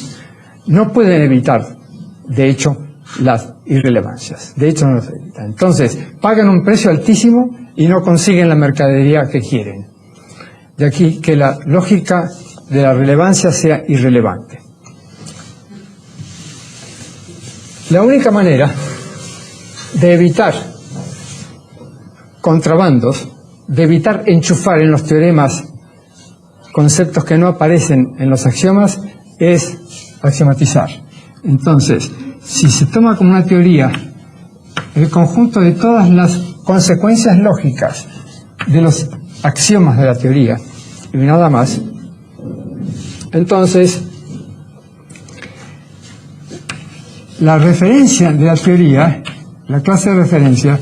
no pueden evitar, de hecho, las irrelevancias. De hecho, no las evitan. Entonces, pagan un precio altísimo y no consiguen la mercadería que quieren. De aquí que la lógica de la relevancia sea irrelevante. La única manera de evitar contrabandos, de evitar enchufar en los teoremas conceptos que no aparecen en los axiomas, es axiomatizar. Entonces, si se toma como una teoría el conjunto de todas las consecuencias lógicas de los axiomas de la teoría y nada más, entonces la referencia de la teoría, la clase de referencia,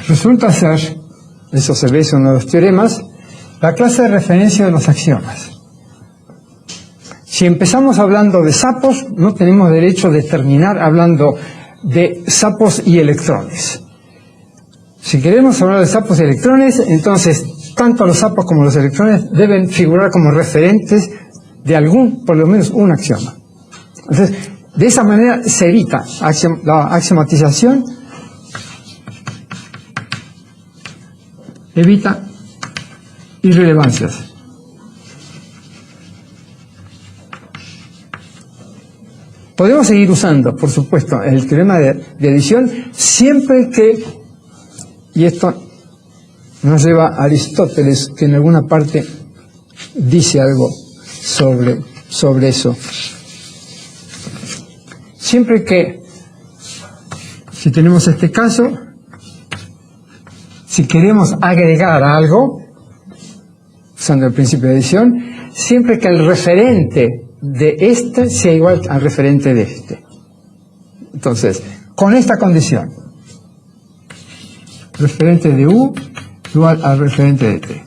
resulta ser, eso se ve, es uno de los teoremas, la clase de referencia de los axiomas. Si empezamos hablando de sapos, no tenemos derecho de terminar hablando de sapos y electrones. Si queremos hablar de sapos y electrones, entonces tanto los sapos como los electrones deben figurar como referentes de algún, por lo menos un axioma. Entonces, de esa manera se evita la axiomatización, evita irrelevancias. Podemos seguir usando, por supuesto, el teorema de adición siempre que, y esto nos lleva a Aristóteles, que en alguna parte dice algo sobre eso. Siempre que, si tenemos este caso, si queremos agregar algo, usando el principio de adición, siempre que el referente de este sea igual al referente de este. Entonces, con esta condición, referente de U igual al referente de T.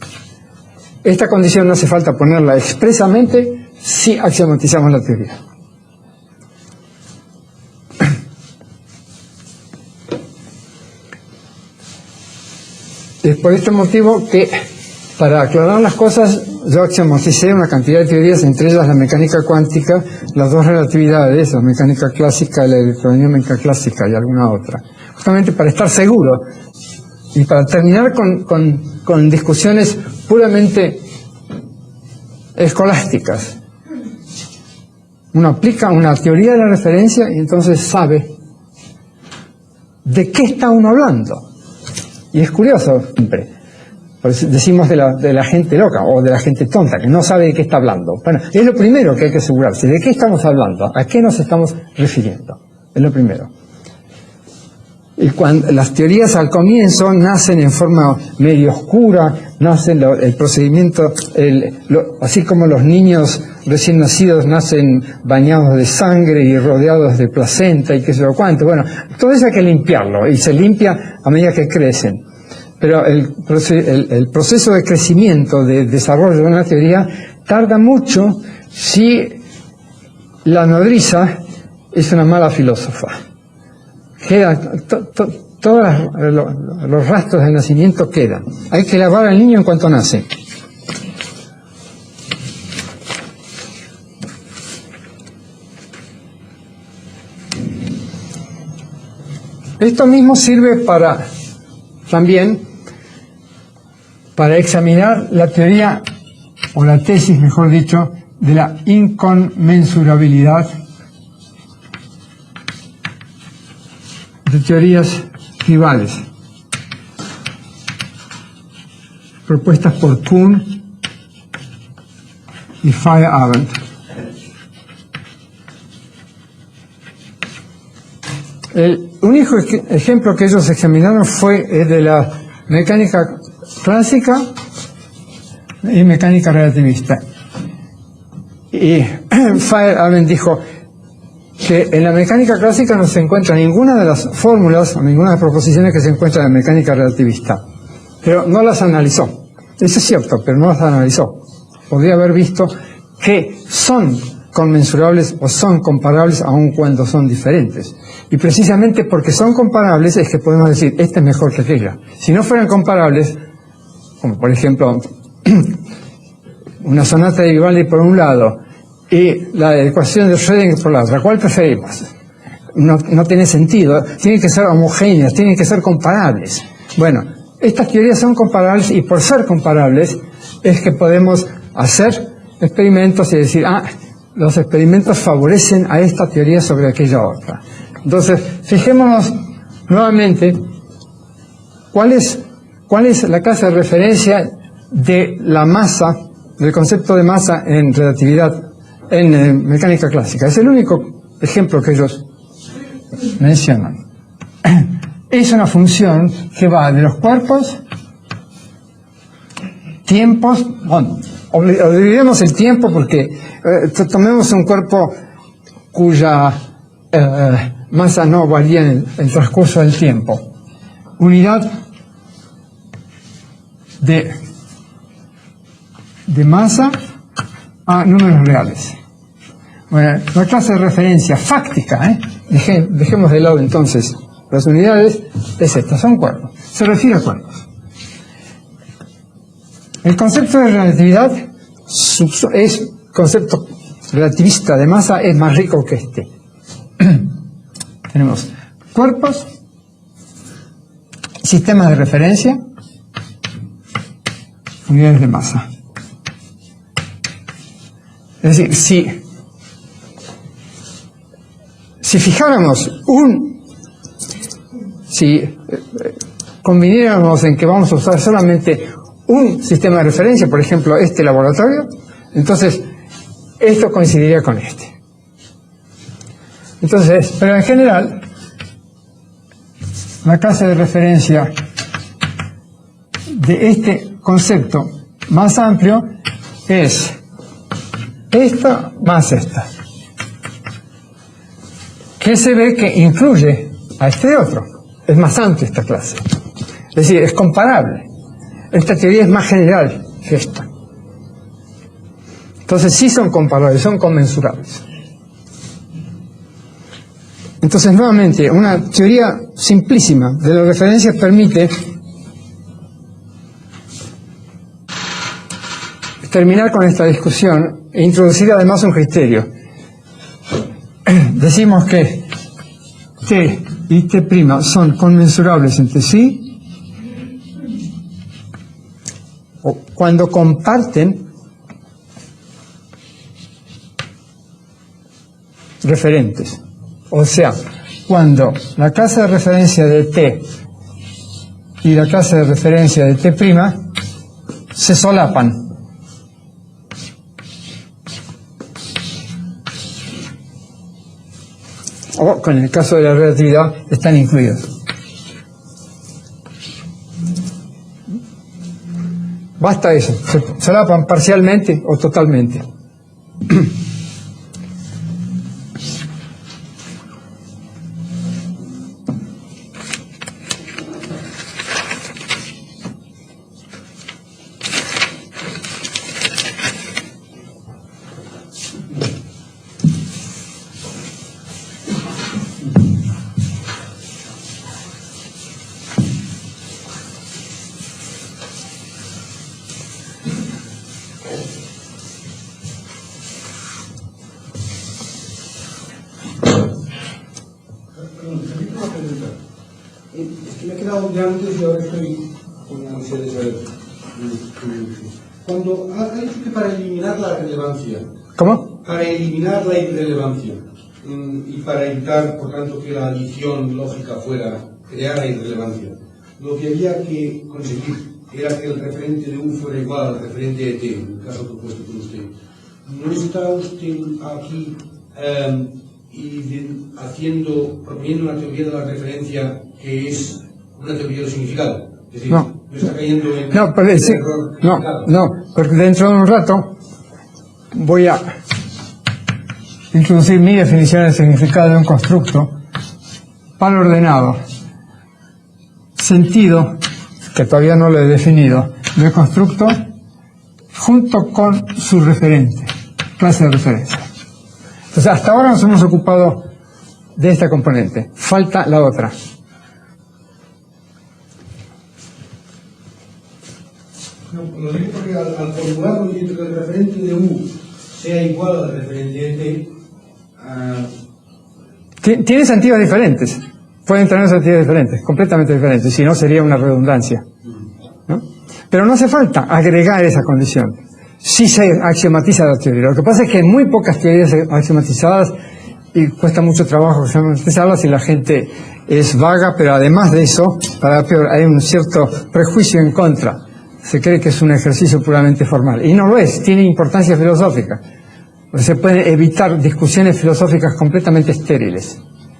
Esta condición no hace falta ponerla expresamente si axiomatizamos la teoría. Es por este motivo que, para aclarar las cosas, yo axiomaticé una cantidad de teorías, entre ellas la mecánica cuántica, las dos relatividades, la mecánica clásica y la electrodinámica clásica y alguna otra, justamente para estar seguro y para terminar con discusiones puramente escolásticas. Uno aplica una teoría de la referencia y entonces sabe de qué está uno hablando. Y es curioso, siempre. Por eso decimos de la gente loca o de la gente tonta, que no sabe de qué está hablando. Bueno, es lo primero que hay que asegurarse. ¿De qué estamos hablando? ¿A qué nos estamos refiriendo? Es lo primero. Y cuando las teorías al comienzo nacen en forma medio oscura, nacen el procedimiento, así como los niños recién nacidos nacen bañados de sangre y rodeados de placenta y qué sé yo cuánto. Bueno, todo eso hay que limpiarlo y se limpia a medida que crecen. Pero el proceso de crecimiento, de desarrollo de una teoría, tarda mucho si la nodriza es una mala filósofa. Todos los rastros del nacimiento quedan. Hay que lavar al niño en cuanto nace. Esto mismo sirve también para examinar la teoría, o la tesis, mejor dicho, de la inconmensurabilidad de teorías rivales, propuestas por Kuhn y Feyerabend. El único ejemplo que ellos examinaron fue el de la mecánica clásica y mecánica relativista. Y Feyerabend dijo que en la mecánica clásica no se encuentra ninguna de las fórmulas o ninguna de las proposiciones que se encuentran en la mecánica relativista, pero no las analizó. Eso es cierto, pero no las analizó. Podría haber visto que son conmensurables o son comparables aun cuando son diferentes. Y precisamente porque son comparables es que podemos decir, esta es mejor que aquella. Si no fueran comparables, como por ejemplo una sonata de Vivaldi por un lado y la ecuación de Schrödinger por la otra, ¿cuál preferimos? No tiene sentido. Tienen que ser homogéneas, tienen que ser comparables. Bueno, estas teorías son comparables y por ser comparables es que podemos hacer experimentos y decir, los experimentos favorecen a esta teoría sobre aquella otra. Entonces, fijémonos nuevamente cuál es la clase de referencia de la masa, del concepto de masa en relatividad, en mecánica clásica. Es el único ejemplo que ellos mencionan. Es una función que va de los cuerpos, tiempos, bueno, olvidemos el tiempo porque tomemos un cuerpo cuya masa no varía en el transcurso del tiempo. Unidad de masa a números reales. Bueno, la clase de referencia fáctica, dejemos de lado entonces las unidades, es esta, son cuerpos. Se refiere a cuerpos. El concepto de relatividad concepto relativista de masa es más rico que este. Tenemos cuerpos, sistemas de referencia, unidades de masa. Es decir, si fijáramos si conviniéramos en que vamos a usar solamente un sistema de referencia, por ejemplo, este laboratorio, entonces esto coincidiría con este. Entonces, pero en general, la clase de referencia de este concepto más amplio es esta más esta, que se ve que incluye a este otro. Es más amplia esta clase. Es decir, es comparable. Esta teoría es más general que esta. Entonces sí son comparables, son conmensurables. Entonces nuevamente, una teoría simplísima de las referencias permite terminar con esta discusión e introducir además un criterio. Decimos que T y T' son conmensurables entre sí cuando comparten referentes. O sea, cuando la clase de referencia de T y la clase de referencia de T' se solapan. O, con el caso de la relatividad, están incluidos. Basta eso, se solapan parcialmente o totalmente. Me he quedado ya antes y ahora estoy con la ansia de saber. Cuando ha dicho que para eliminar la relevancia. ¿Cómo? Para eliminar la irrelevancia y para evitar, por tanto, que la adición lógica fuera crear la irrelevancia, lo que había que conseguir era que el referente de U fuera igual al referente de T, en el caso propuesto por usted. ¿No está usted aquí proponiendo una teoría de la referencia que es una teoría del significado? Es decir, No. no está cayendo en No, pero sí, no, porque dentro de un rato voy a introducir mi definición del significado de un constructo para ordenado. Sentido, que todavía no lo he definido, del constructo junto con su referente, clase de referencia. Entonces, hasta ahora nos hemos ocupado de esta componente. Falta la otra. No, lo digo porque al formularlo diciendo que el referente de U sea igual al referente de T, Tiene sentidos diferentes. Pueden tener sentidos diferentes, completamente diferentes, si no sería una redundancia, ¿no? Pero no hace falta agregar esa condición. Sí se axiomatiza la teoría. Lo que pasa es que hay muy pocas teorías axiomatizadas y cuesta mucho trabajo axiomatizarlas y la gente es vaga, pero además de eso, para peor, hay un cierto prejuicio en contra. Se cree que es un ejercicio puramente formal. Y no lo es, tiene importancia filosófica. Se pueden evitar discusiones filosóficas completamente estériles,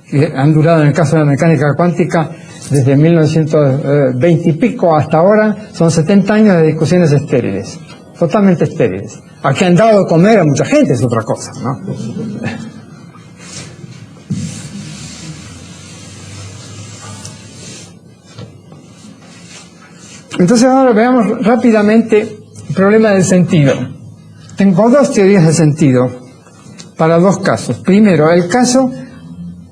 que han durado en el caso de la mecánica cuántica desde 1920 y pico hasta ahora, son 70 años de discusiones estériles, totalmente estériles. A que han dado de comer a mucha gente es otra cosa, ¿no? Entonces ahora veamos rápidamente el problema del sentido. Tengo dos teorías de sentido para dos casos. Primero, el caso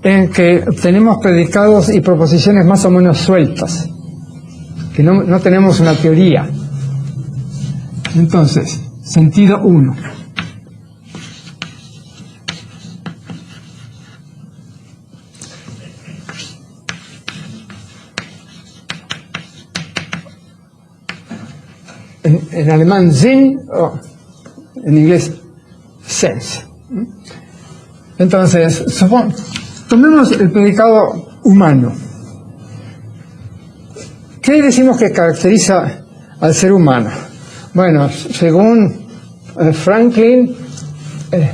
en que tenemos predicados y proposiciones más o menos sueltas, que no tenemos una teoría. Entonces, sentido 1. En alemán Sinn, o en inglés sense. Entonces, tomemos el predicado humano. ¿Qué decimos que caracteriza al ser humano? Bueno, según Franklin,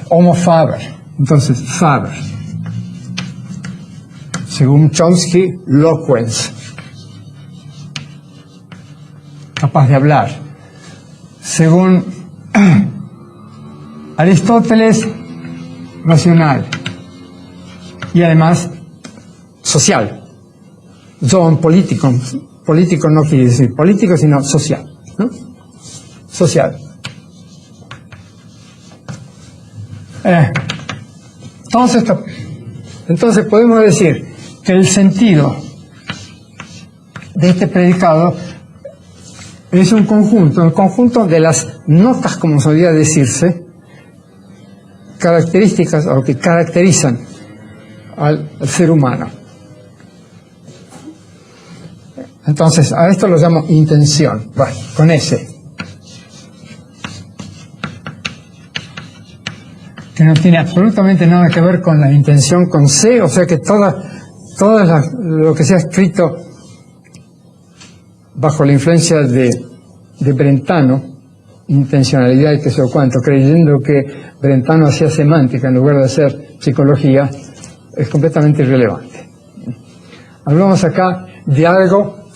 Homo faber. Entonces, faber. Según Chomsky, loquens. Capaz de hablar. Según Aristóteles, racional. Y además, social. Zoon político. Político no quiere decir político, sino social, ¿no? Social. Entonces podemos decir que el sentido de este predicado es un conjunto, el conjunto de las notas, como solía decirse, características o que caracterizan al ser humano. Entonces, a esto lo llamo intención. Bueno, con ese. Que que no tiene absolutamente nada que ver con la intención con C, o sea que lo que se ha escrito bajo la influencia de Brentano, intencionalidad y que sé yo cuánto, creyendo que Brentano hacía semántica en lugar de hacer psicología, es completamente irrelevante. Hablamos acá de algo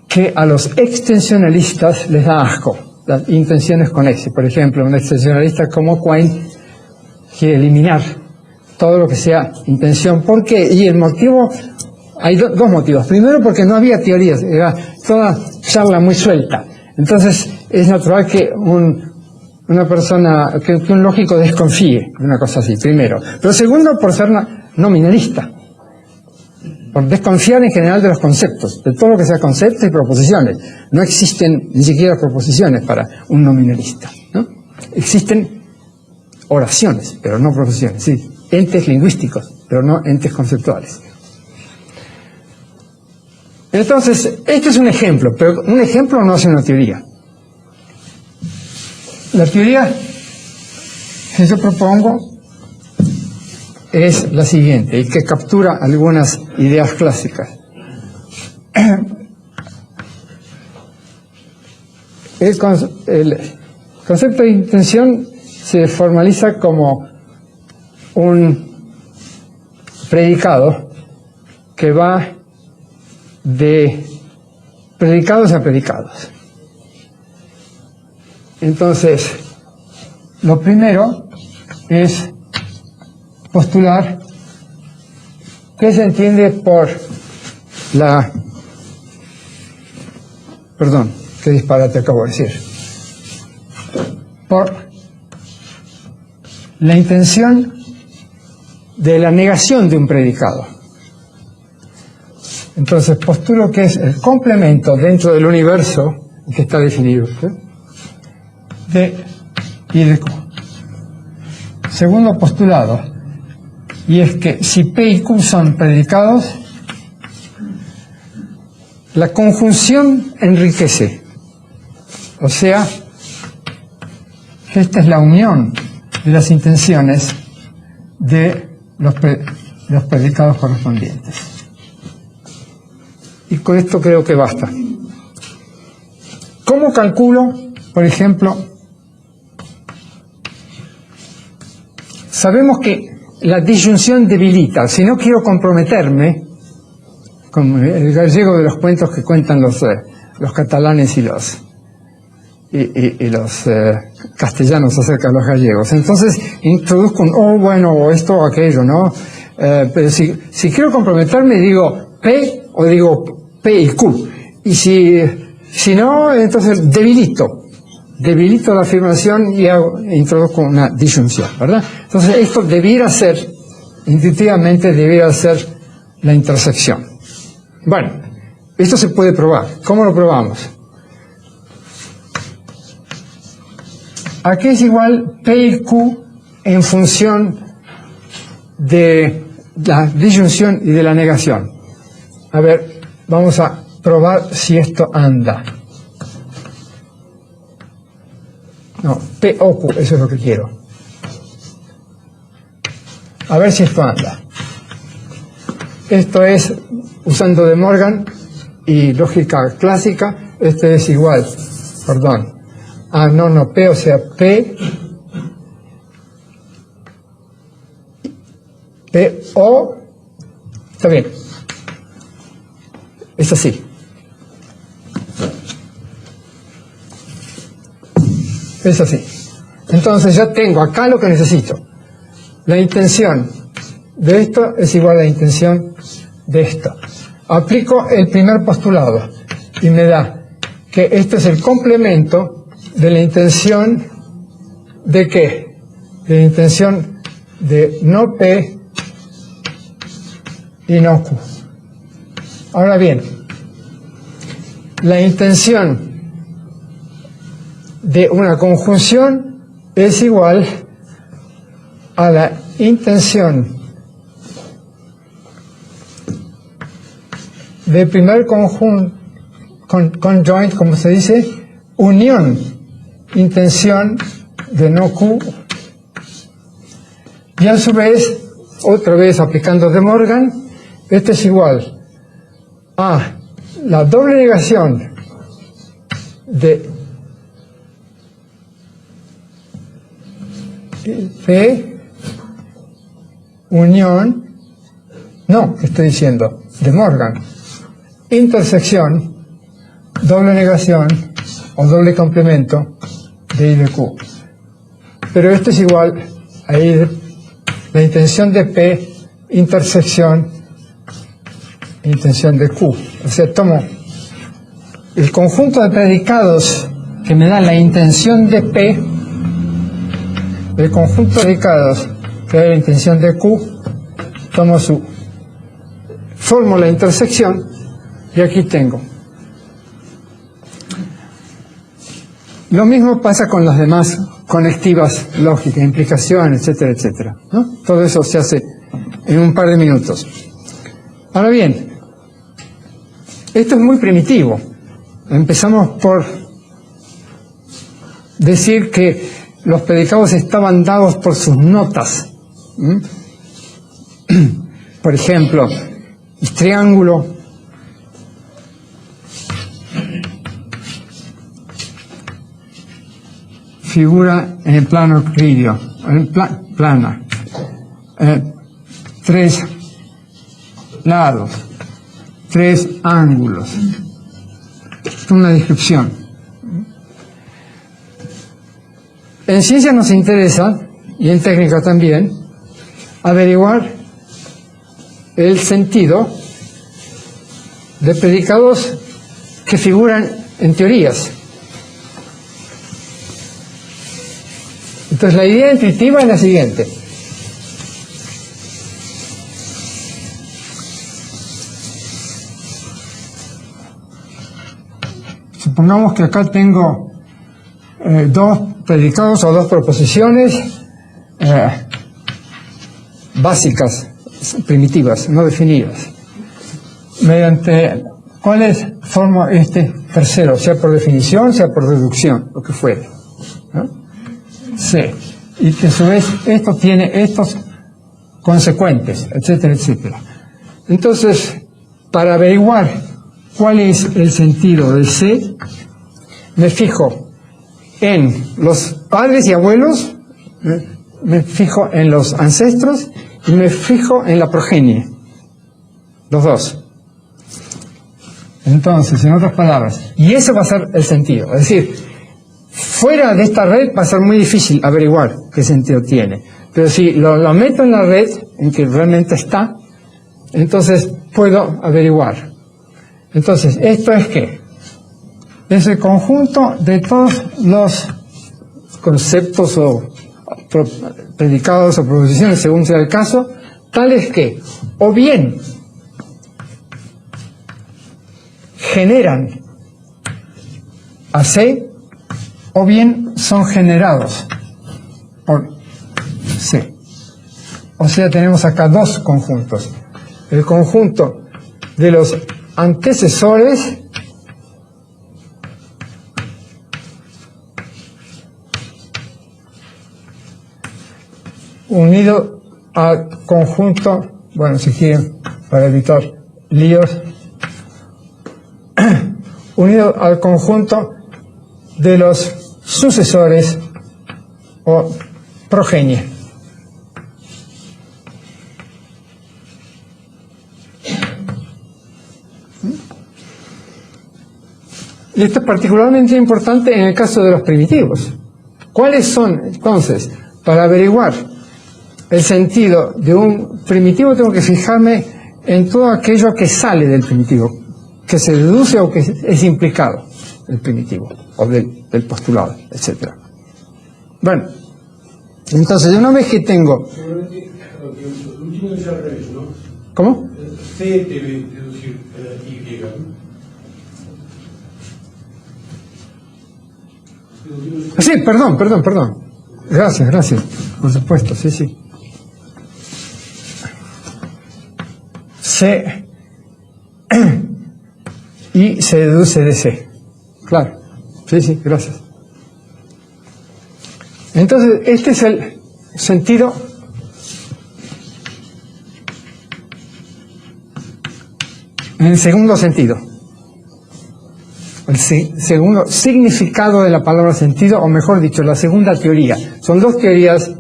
que a los extensionalistas les da asco, las intenciones con S. Por ejemplo, un extensionalista como Quine quiere eliminar todo lo que sea intención. ¿Por qué? Y el motivo, hay dos motivos. Primero, porque no había teorías, era toda charla muy suelta. Entonces, es natural que una persona, que un lógico desconfíe de una cosa así, primero. Pero segundo, por ser nominalista. Por desconfiar en general de los conceptos, de todo lo que sea conceptos y proposiciones. No existen ni siquiera proposiciones para un nominalista, ¿no? Existen oraciones, pero no proposiciones, sí, entes lingüísticos, pero no entes conceptuales. Entonces, este es un ejemplo, pero un ejemplo no hace una teoría. La teoría que yo propongo es la siguiente, y que captura algunas ideas clásicas. El concepto de intención se formaliza como un predicado que va de predicados a predicados. Entonces, lo primero es postular qué se entiende por la... Perdón, qué disparate acabo de decir. Por la intención de la negación de un predicado. Entonces postulo que es el complemento dentro del universo que está definido de y de Q. Segundo postulado, y es que si P y Q son predicados, la conjunción enriquece. O sea, esta es la unión de las intenciones de los predicados correspondientes. Y con esto creo que basta. ¿Cómo calculo, por ejemplo? Sabemos que la disyunción debilita. Si no quiero comprometerme, como el gallego de los cuentos que cuentan los catalanes y los castellanos acerca de los gallegos. Entonces introduzco o esto o aquello, ¿no? Pero si quiero comprometerme digo P o digo P y Q. Y si no, entonces debilito la afirmación y introduzco una disyunción, ¿verdad? Entonces esto intuitivamente debiera ser la intersección. Bueno, esto se puede probar. ¿Cómo lo probamos? ¿A qué es igual P y Q en función de la disyunción y de la negación? A ver, vamos a probar si esto anda. No, P o Q, eso es lo que quiero. A ver si esto anda. Esto es, usando De Morgan y lógica clásica, esto es igual, perdón. No, P, o sea, P O, está bien, es así. Es así. Entonces ya tengo acá lo que necesito. La intención de esto es igual a la intención de esto. Aplico el primer postulado y me da que esto es el complemento de la intención de ¿qué? De la intención de no P y no Q. Ahora bien, la intención de una conjunción es igual a la intención de primer conjoint, como se dice, unión intención de no Q Y a su vez, otra vez aplicando De Morgan, esto es igual a la doble negación de P unión, no, ¿qué estoy diciendo? De Morgan, intersección, doble negación o doble complemento de I de Q. Pero esto es igual a la intención de P, intersección, intención de Q. O sea, tomo el conjunto de predicados que me da la intención de P, el conjunto de predicados que da la intención de Q, tomo formo la intersección y aquí tengo. Lo mismo pasa con las demás conectivas lógicas, implicaciones, etcétera, etcétera, ¿no? Todo eso se hace en un par de minutos. Ahora bien, esto es muy primitivo. Empezamos por decir que los predicados estaban dados por sus notas. Por ejemplo, el triángulo figura en el plano euclidio, plana, 3 lados, 3 ángulos. Es una descripción. En ciencia nos interesa, y en técnica también, averiguar el sentido de predicados que figuran en teorías. Entonces la idea intuitiva es la siguiente. Supongamos que acá tengo dos predicados o dos proposiciones básicas, primitivas, no definidas. Mediante cuáles formo este tercero, sea por definición, sea por deducción, lo que fuere, ¿no? C. Y que a su vez esto tiene estos consecuentes, etcétera, etcétera. Entonces, para averiguar cuál es el sentido de C, me fijo en los padres y abuelos, me fijo en los ancestros y me fijo en la progenie, los dos. Entonces, en otras palabras, y ese va a ser el sentido. Es decir, fuera de esta red va a ser muy difícil averiguar qué sentido tiene. Pero si lo meto en la red, en que realmente está, entonces puedo averiguar. Entonces, ¿esto es qué? Es el conjunto de todos los conceptos o predicados o proposiciones, según sea el caso, tales que o bien generan a C, o bien son generados por C. O sea, tenemos acá dos conjuntos. El conjunto de los antecesores unido al conjunto, bueno, si quieren, para evitar líos, unido al conjunto de los sucesores o progenie. Y esto es particularmente importante en el caso de los primitivos. ¿Cuáles son, entonces, para averiguar el sentido de un primitivo? Tengo que fijarme en todo aquello que sale del primitivo, que se deduce o que es implicado del primitivo, o del postulado, etc. Bueno, entonces, una vez que tengo... ¿Cómo? C debe deducir Y, ¿no? Sí, perdón. Gracias. Por supuesto, sí. C y se deduce de C. Claro. Sí, gracias. Entonces, este es el sentido en segundo sentido. El segundo significado de la palabra sentido, o mejor dicho, la segunda teoría. Son dos teorías.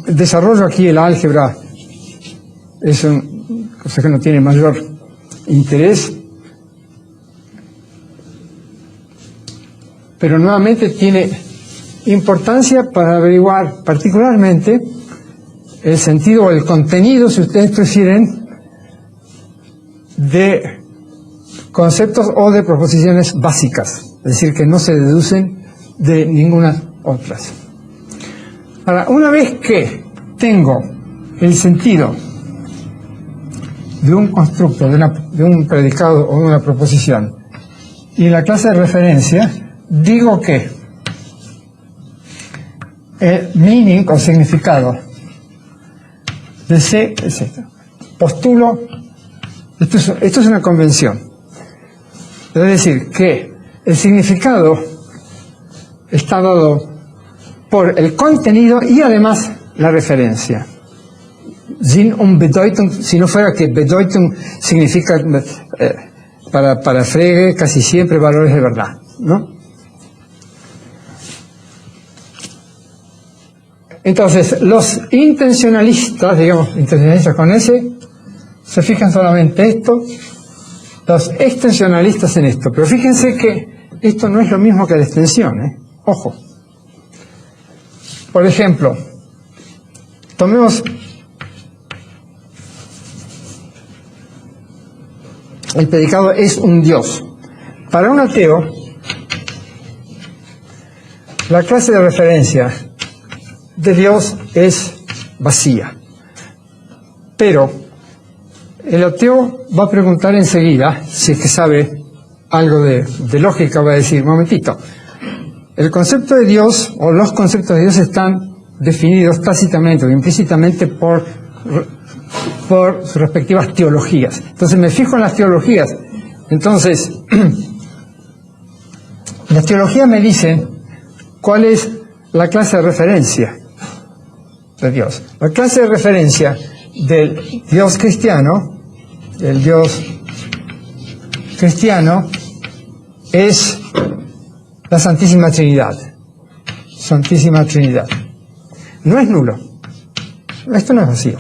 Desarrollo aquí el álgebra, es una cosa que no tiene mayor interés, pero nuevamente tiene importancia para averiguar particularmente el sentido o el contenido, si ustedes prefieren, de conceptos o de proposiciones básicas, es decir, que no se deducen de ninguna otras. Ahora, una vez que tengo el sentido de un constructo, de un predicado o de una proposición, y la clase de referencia, digo que el meaning o significado de C, etc. Postulo, esto es una convención. Es decir, que el significado está dado por el contenido y además la referencia. Sinn und Bedeutung, si no fuera que Bedeutung significa, para Frege, casi siempre valores de verdad, ¿no? Entonces, los intencionalistas, digamos, intencionalistas con S, se fijan solamente esto, los extensionalistas en esto. Pero fíjense que esto no es lo mismo que la extensión, ¿eh? Ojo. Por ejemplo, tomemos el predicado es un Dios. Para un ateo, la clase de referencia de Dios es vacía. Pero el ateo va a preguntar enseguida, si es que sabe algo de lógica, va a decir, un momentito, el concepto de Dios o los conceptos de Dios están definidos tácitamente o implícitamente por sus respectivas teologías. Entonces me fijo en las teologías. Entonces, las teologías me dicen cuál es la clase de referencia de Dios. La clase de referencia del Dios cristiano, es la Santísima Trinidad. Santísima Trinidad. No es nulo. Esto no es vacío.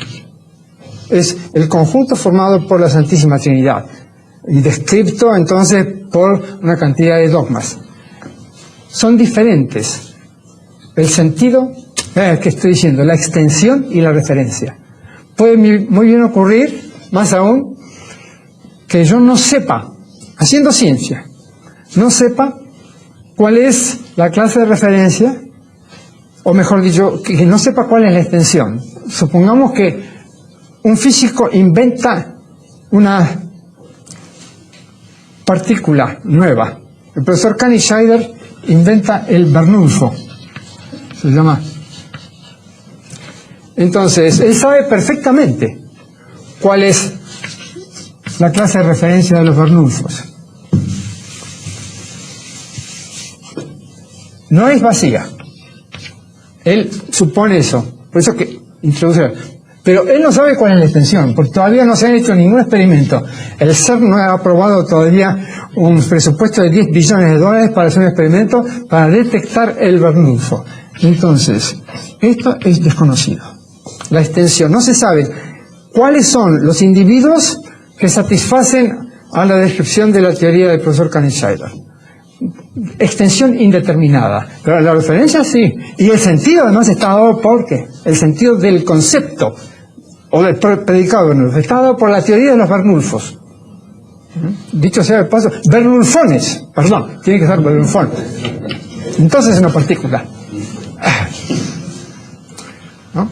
Es el conjunto formado por la Santísima Trinidad y descrito entonces por una cantidad de dogmas. Son diferentes. El sentido, que estoy diciendo, la extensión y la referencia. Puede muy bien ocurrir, más aún, que yo no sepa, haciendo ciencia, no sepa cuál es la clase de referencia, o mejor dicho, que no sepa cuál es la extensión. Supongamos que un físico inventa una partícula nueva. El profesor Kani Scheider inventa el Bernoulli, se llama. Entonces, él sabe perfectamente cuál es la clase de referencia de los Bernoullis. No es vacía. Él supone eso. Por eso que introduce. Pero él no sabe cuál es la extensión, porque todavía no se ha hecho ningún experimento. El CERN no ha aprobado todavía un presupuesto de $10 billones para hacer un experimento para detectar el Bernoulli. Entonces, esto es desconocido. La extensión, no se sabe cuáles son los individuos que satisfacen a la descripción de la teoría del profesor Kani Scheider. Extensión indeterminada, pero la referencia sí, y el sentido además está dado porque el sentido del concepto o del predicado está dado por la teoría de los Bernoullis. Dicho sea de paso, Bernoullifones, perdón, tiene que ser Bernoullifones. Entonces es una partícula. ¿No?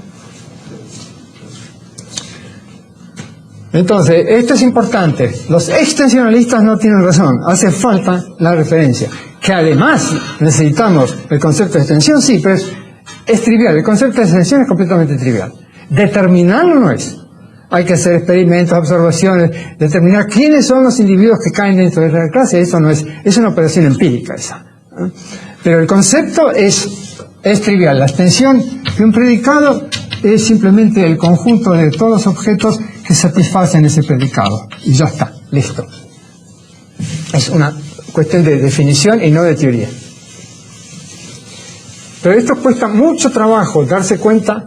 Entonces, esto es importante. Los extensionalistas no tienen razón. Hace falta la referencia. Que además necesitamos el concepto de extensión, sí, pero es trivial. El concepto de extensión es completamente trivial. Determinarlo no es. Hay que hacer experimentos, observaciones, determinar quiénes son los individuos que caen dentro de la clase. Eso no es una operación empírica esa. Pero el concepto es trivial. La extensión de un predicado es simplemente el conjunto de todos los objetos que satisfacen ese predicado. Y ya está. Listo. Es una cuestión de definición y no de teoría. Pero esto cuesta mucho trabajo, darse cuenta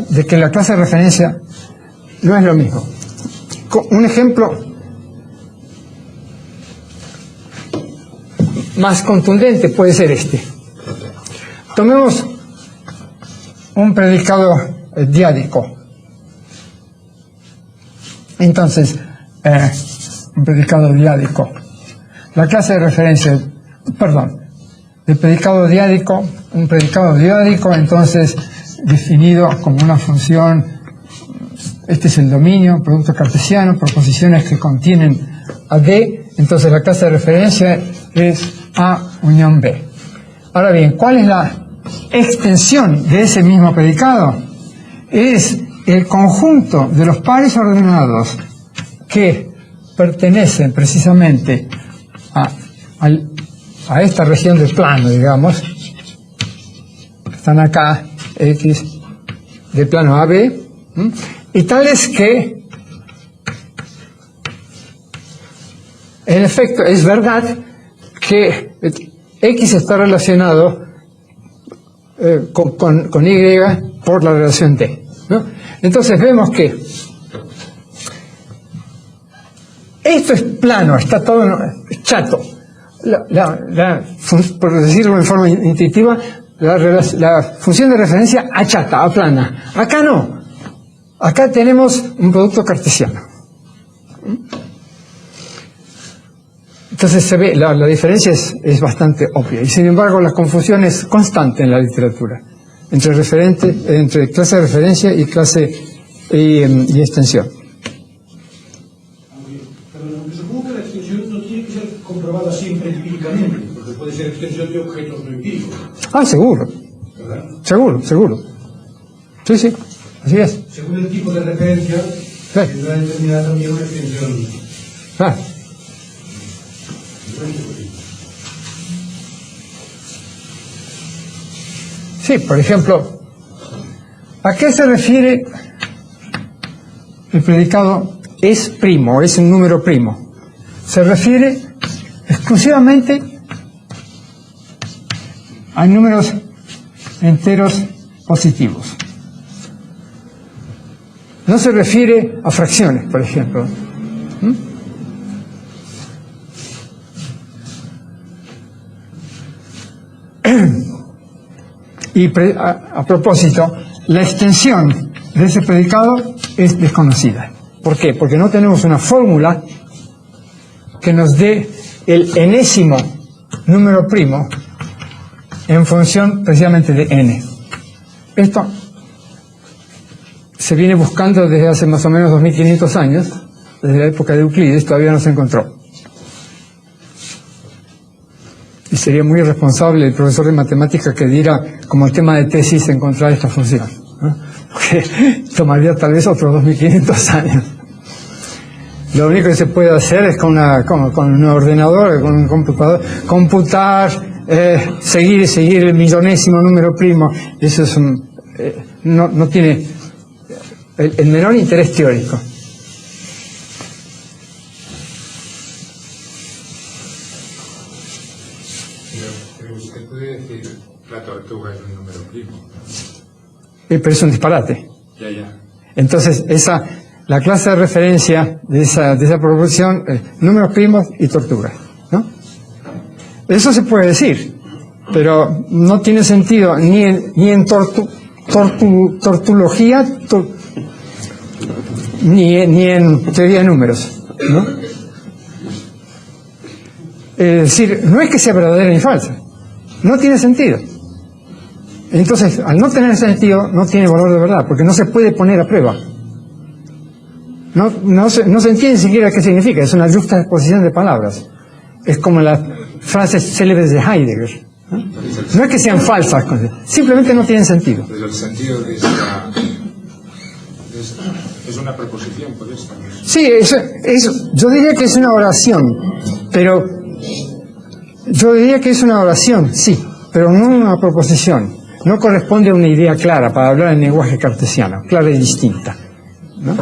de que la clase de referencia no es lo mismo. Un ejemplo más contundente puede ser este. Tomemos un predicado diádico. Entonces, un predicado diádico. La clase de referencia, el predicado diádico, un predicado diádico, entonces, definido como una función, este es el dominio, producto cartesiano, proposiciones que contienen a D, entonces la clase de referencia es A unión B. Ahora bien, ¿cuál es la extensión de ese mismo predicado? Es el conjunto de los pares ordenados que pertenecen precisamente a esta región del plano, digamos, están acá, X, del plano AB, y tales que, en efecto, es verdad que X está relacionado con Y por la relación D, ¿no? Entonces vemos que esto es plano, está todo chato. Por decirlo en forma intuitiva, la función de referencia achata, aplana. Acá no. Acá tenemos un producto cartesiano. Entonces se ve, la diferencia es bastante obvia. Y sin embargo la confusión es constante en la literatura. Entre clase de referencia y clase y extensión. Supongo que la extensión no tiene que ser comprobada siempre empíricamente, porque puede ser extensión de objetos no empíricos. Seguro. ¿Verdad? Seguro. Sí, así es. Según el tipo de referencia, tendrá determinada también una extensión. Sí, por ejemplo, ¿a qué se refiere el predicado es primo, es un número primo? Se refiere exclusivamente a números enteros positivos. No se refiere a fracciones, por ejemplo. Y a propósito, la extensión de ese predicado es desconocida. ¿Por qué? Porque no tenemos una fórmula que nos dé el enésimo número primo en función precisamente de n. Esto se viene buscando desde hace más o menos 2500 años, desde la época de Euclides, todavía no se encontró. Y sería muy irresponsable el profesor de matemáticas que diera como tema de tesis encontrar esta función, ¿no? Porque tomaría tal vez otros 2500 años. Lo único que se puede hacer es con un ordenador, con un computador, computar, seguir el millonésimo número primo. Eso es no tiene el menor interés teórico. Pero usted puede decir la tortuga es un número primo. Pero es un disparate. Ya. Entonces, la clase de referencia de esa proporción, números primos y tortugas, ¿no? Eso se puede decir, pero no tiene sentido ni en tortulogía, ni en teoría de números, ¿no? Es decir, no es que sea verdadera ni falsa, no tiene sentido. Entonces, al no tener sentido, no tiene valor de verdad, porque no se puede poner a prueba. No se entiende siquiera qué significa, es una justa exposición de palabras. Es como las frases célebres de Heidegger. No es que sean falsas, simplemente no tienen sentido. Pero el sentido de es una proposición, por eso. Sí, yo diría que es una oración, pero sí, pero no una proposición. No corresponde a una idea clara para hablar en lenguaje cartesiano, clara y distinta, ¿no?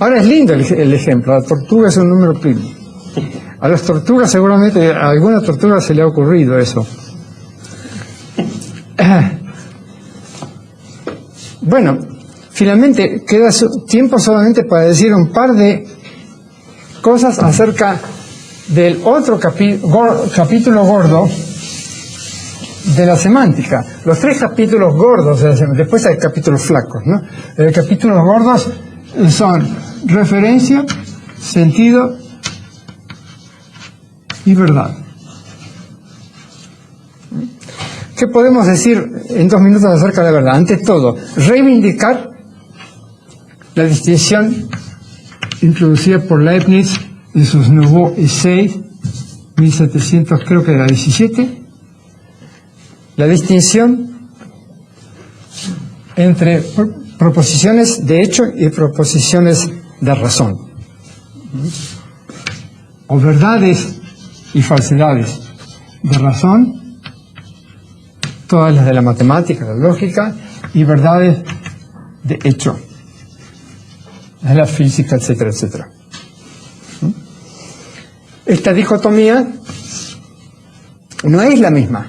Ahora es lindo el ejemplo, la tortuga es un número primo. A las tortugas seguramente, a alguna tortuga se le ha ocurrido eso. Bueno, finalmente queda tiempo solamente para decir un par de cosas acerca del otro capítulo gordo de la semántica. Los 3 capítulos gordos de la semántica, después hay capítulos flacos, ¿no? Los capítulos gordos son referencia, sentido y verdad. ¿Qué podemos decir en 2 minutos acerca de la verdad? Ante todo, reivindicar la distinción introducida por Leibniz en sus Nouveaux Essais, 1700, creo que era 17, la distinción entre proposiciones de hecho y proposiciones de razón, o verdades y falsedades de razón, todas las de la matemática, la lógica, y verdades de hecho, de la física, etcétera, etcétera. Esta dicotomía no es la misma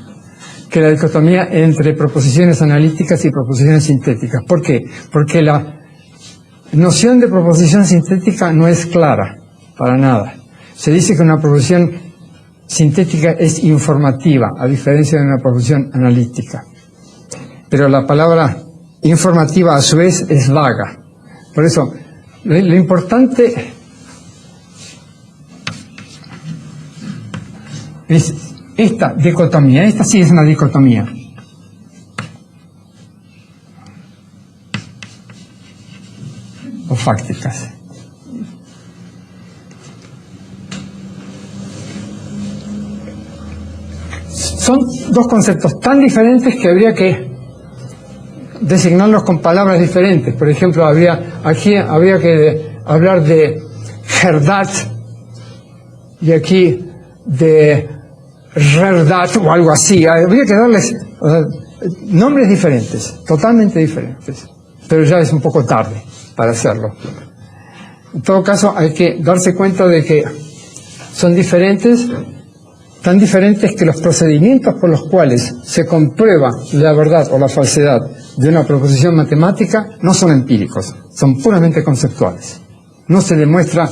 que la dicotomía entre proposiciones analíticas y proposiciones sintéticas. ¿Por qué? Porque la noción de proposición sintética no es clara, para nada. Se dice que una proposición sintética es informativa, a diferencia de una proposición analítica. Pero la palabra informativa a su vez es vaga. Por eso, lo importante es esta dicotomía. Esta sí es una dicotomía. O fácticas. Son 2 conceptos tan diferentes que habría que designarlos con palabras diferentes. Por ejemplo, habría que hablar de Herdat y aquí de Rerdat o algo así. Habría que darles nombres diferentes, totalmente diferentes. Pero ya es un poco tarde para hacerlo. En todo caso, hay que darse cuenta de que son diferentes, tan diferentes que los procedimientos por los cuales se comprueba la verdad o la falsedad de una proposición matemática no son empíricos, son puramente conceptuales. No se demuestra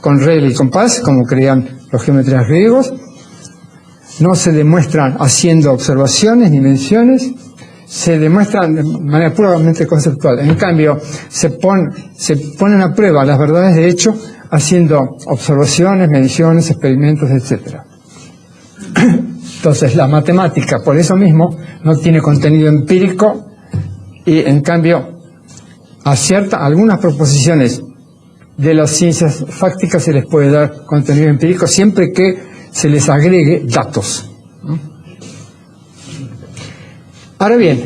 con regla y compás, como creían los geometrías griegos, no se demuestran haciendo observaciones ni menciones, se demuestran de manera puramente conceptual. En cambio, se ponen a prueba las verdades de hecho haciendo observaciones, mediciones, experimentos, etcétera. Entonces, la matemática, por eso mismo, no tiene contenido empírico y, en cambio, acierta algunas proposiciones de las ciencias fácticas se les puede dar contenido empírico siempre que se les agregue datos. Ahora bien,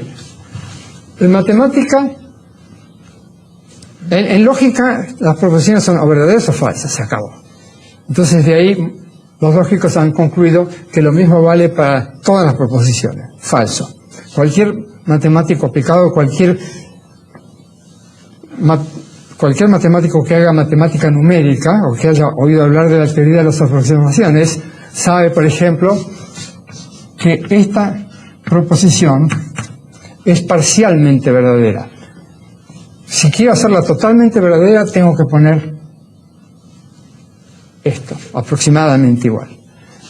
en matemática, en lógica, las proposiciones son o verdaderas o falsas, se acabó. Entonces, de ahí, los lógicos han concluido que lo mismo vale para todas las proposiciones. Falso. Cualquier matemático aplicado, cualquier matemático que haga matemática numérica o que haya oído hablar de la teoría de las aproximaciones, sabe, por ejemplo, que esta proposición es parcialmente verdadera. Si quiero hacerla totalmente verdadera, tengo que poner esto, aproximadamente igual.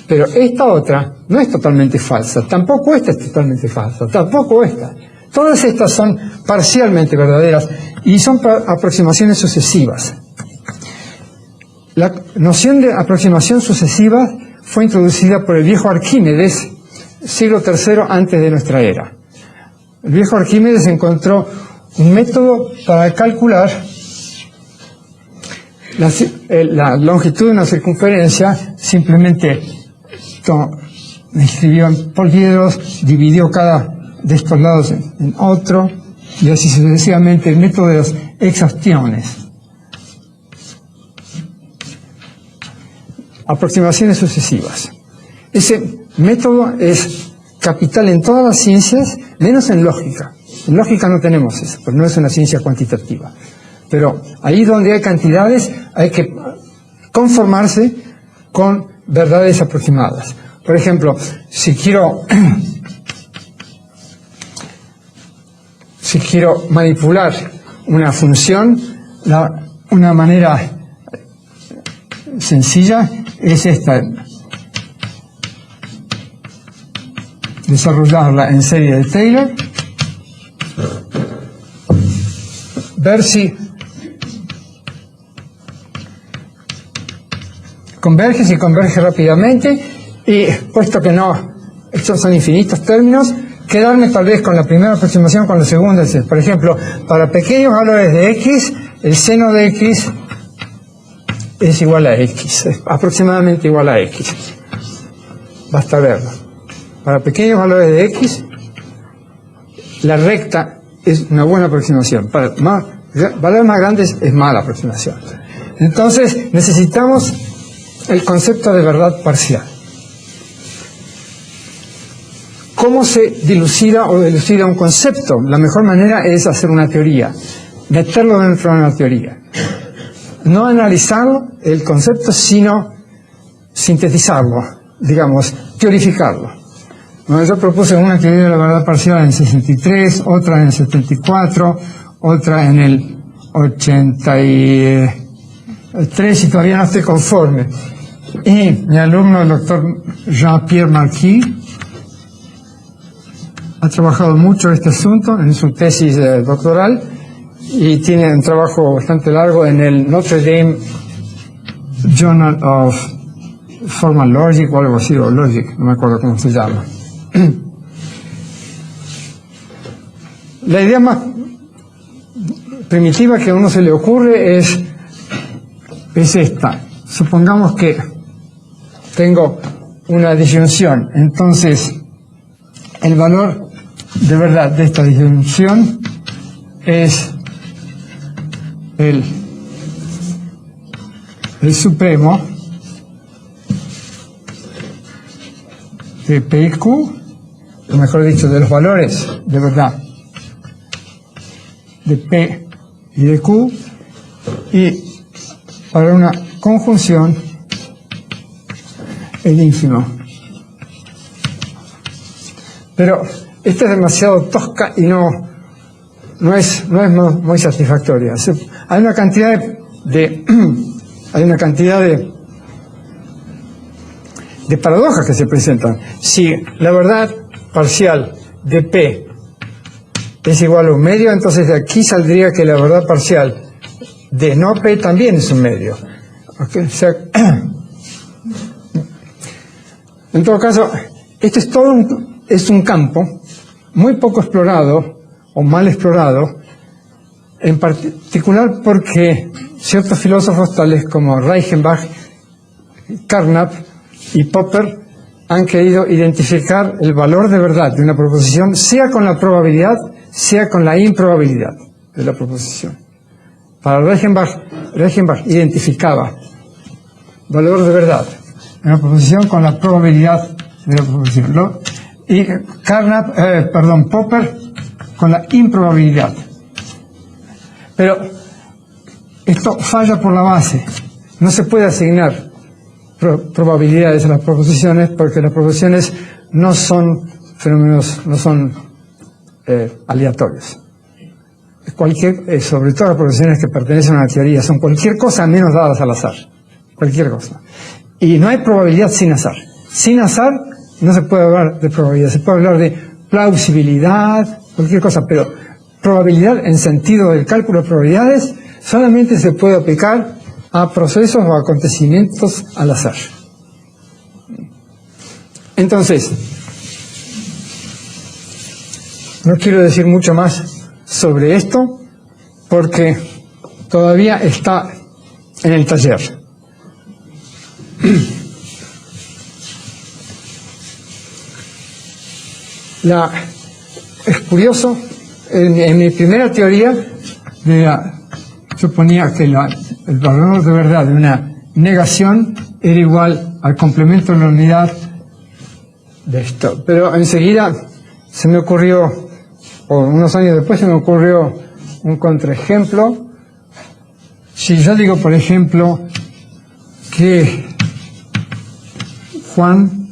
Pero esta otra no es totalmente falsa, tampoco esta es totalmente falsa, tampoco esta. Todas estas son parcialmente verdaderas y son aproximaciones sucesivas. La noción de aproximación sucesiva fue introducida por el viejo Arquímedes, siglo III antes de nuestra era. El viejo Arquímedes encontró un método para calcular la longitud de una circunferencia. Simplemente escribió en poliedros, dividió cada de estos lados en otro, y así sucesivamente, el método de las exhaustiones. Aproximaciones sucesivas. Ese método es capital en todas las ciencias, menos en lógica. En lógica no tenemos eso, porque no es una ciencia cuantitativa. Pero ahí donde hay cantidades hay que conformarse con verdades aproximadas. Por ejemplo, si quiero manipular una función, una manera sencilla es esta: desarrollarla en serie de Taylor, ver si converge rápidamente, y puesto que no, estos son infinitos términos, quedarme tal vez con la primera aproximación, con la segunda. Por ejemplo, para pequeños valores de x, el seno de x es igual a x, es aproximadamente igual a x. Basta verlo. Para pequeños valores de x, la recta es una buena aproximación. Para valores más grandes es mala aproximación. Entonces necesitamos el concepto de verdad parcial. ¿Cómo se dilucida o dilucida un concepto? La mejor manera es hacer una teoría, meterlo dentro de una teoría. No analizarlo, el concepto, sino sintetizarlo, digamos, teorificarlo. Bueno, yo propuse una teoría de la verdad parcial en el 63, otra en el 74, otra en el 83, y todavía no estoy conforme. Y mi alumno, el doctor Jean-Pierre Marquis, ha trabajado mucho este asunto en su tesis doctoral, y tiene un trabajo bastante largo en el Notre Dame Journal of Formal Logic o algo así, o Logic, no me acuerdo cómo se llama. La idea más primitiva que a uno se le ocurre es esta. Supongamos que tengo una disyunción, entonces el valor de verdad de esta disyunción es el supremo de P y Q, o mejor dicho, de los valores de verdad de P y de Q, y para una conjunción el ínfimo. Pero esta es demasiado tosca y no es muy satisfactoria. Hay una cantidad de paradojas que se presentan. Si la verdad parcial de P es igual a un medio, entonces de aquí saldría que la verdad parcial de no P también es un medio. ¿Okay? O sea, en todo caso, este es un campo muy poco explorado o mal explorado, en particular porque ciertos filósofos tales como Reichenbach, Carnap y Popper han querido identificar el valor de verdad de una proposición, sea con la probabilidad, sea con la improbabilidad de la proposición. Para Reichenbach identificaba valor de verdad de una proposición con la probabilidad de la proposición. Y Popper con la improbabilidad. Pero esto falla por la base. No se puede asignar probabilidades a las proposiciones, porque las proposiciones no son fenómenos, no son aleatorios. Sobre todo las proposiciones que pertenecen a una teoría, son cualquier cosa menos dadas al azar. Cualquier cosa. Y no hay probabilidad sin azar. Sin azar no se puede hablar de probabilidad, se puede hablar de plausibilidad, cualquier cosa, pero probabilidad en sentido del cálculo de probabilidades solamente se puede aplicar a procesos o acontecimientos al azar. Entonces, no quiero decir mucho más sobre esto porque todavía está en el taller. Es curioso, en mi primera teoría suponía que el valor de verdad de una negación era igual al complemento de la unidad de esto. Pero enseguida se me ocurrió, o unos años después se me ocurrió un contraejemplo Si yo digo, por ejemplo, que Juan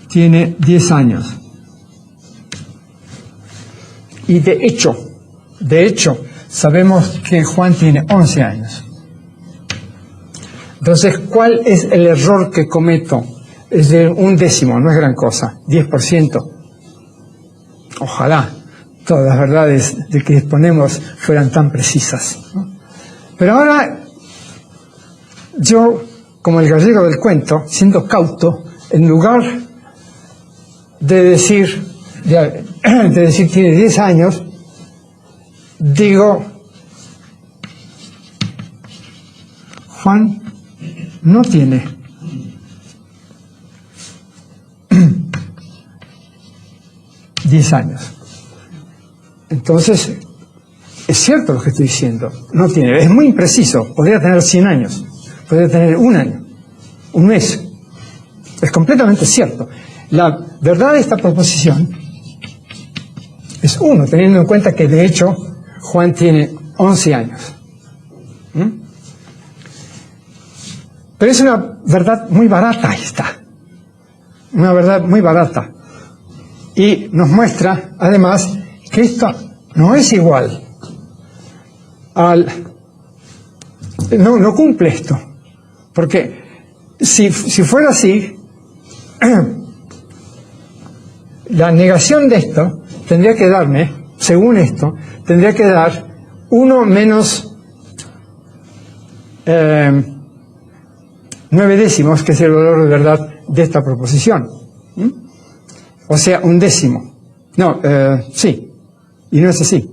tiene 10 años, y de hecho, sabemos que Juan tiene 11 años. Entonces, ¿cuál es el error que cometo? Es de 1/10, no es gran cosa, 10%. Ojalá todas las verdades de que disponemos fueran tan precisas, ¿no? Pero ahora, yo, como el gallego del cuento, siendo cauto, en lugar de decir tiene 10 años, digo, Juan no tiene 10 años. Entonces, es cierto lo que estoy diciendo, no tiene, es muy impreciso, podría tener 100 años, podría tener 1 año, 1 mes, es completamente cierto. La verdad de esta proposición es 1, teniendo en cuenta que de hecho Juan tiene 11 años. Pero es una verdad muy barata esta, una verdad muy barata. Y nos muestra, además, que esto no es igual no cumple esto. Porque si fuera así, la negación de esto tendría que darme, según esto, tendría que dar 1 menos 9/10, que es el valor de verdad de esta proposición. O sea, 1/10. No, sí, y no es así.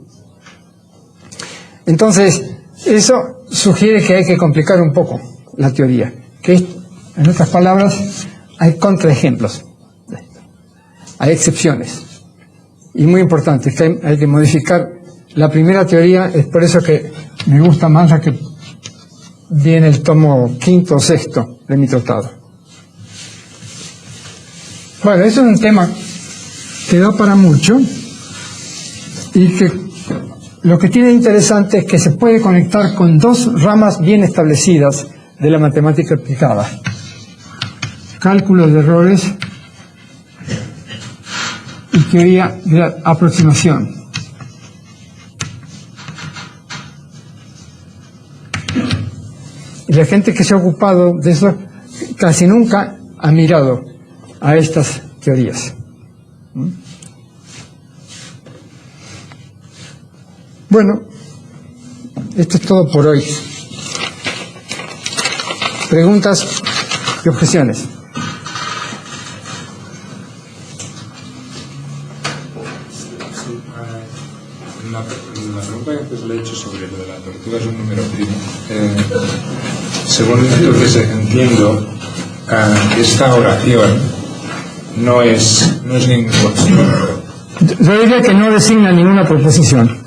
Entonces, eso sugiere que hay que complicar un poco la teoría. Que, en otras palabras, hay contraejemplos, hay excepciones. Y muy importante, es que hay que modificar la primera teoría. Es por eso que me gusta más la que viene el tomo 5º o 6º de mi tratado. Bueno, eso es un tema que da para mucho y que lo que tiene de interesante es que se puede conectar con 2 ramas bien establecidas de la matemática aplicada: cálculo de errores y teoría de la aproximación. Y la gente que se ha ocupado de eso casi nunca ha mirado a estas teorías. Bueno, esto es todo por hoy. ¿Preguntas y objeciones? La pregunta que antes le he hecho sobre lo de la tortuga es un número primo. Según lo que entiendo, esta oración no es ningún constructo. Yo diría que no designa ninguna proposición.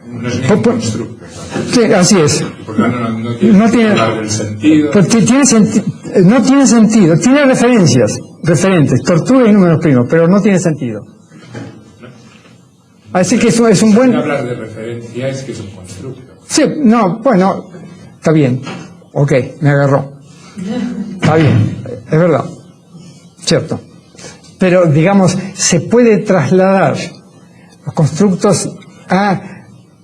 No es ningún constructo. Sí, así es. Porque no tiene hablar del sentido. Porque no tiene sentido. Tiene referentes, tortuga y números primos, pero no tiene sentido. Así que eso es un buen... Hablar de referencia es que es un constructo. Sí, no, bueno, está bien. Ok, me agarró. Está bien, es verdad. Cierto. Pero, digamos, se puede trasladar los constructos a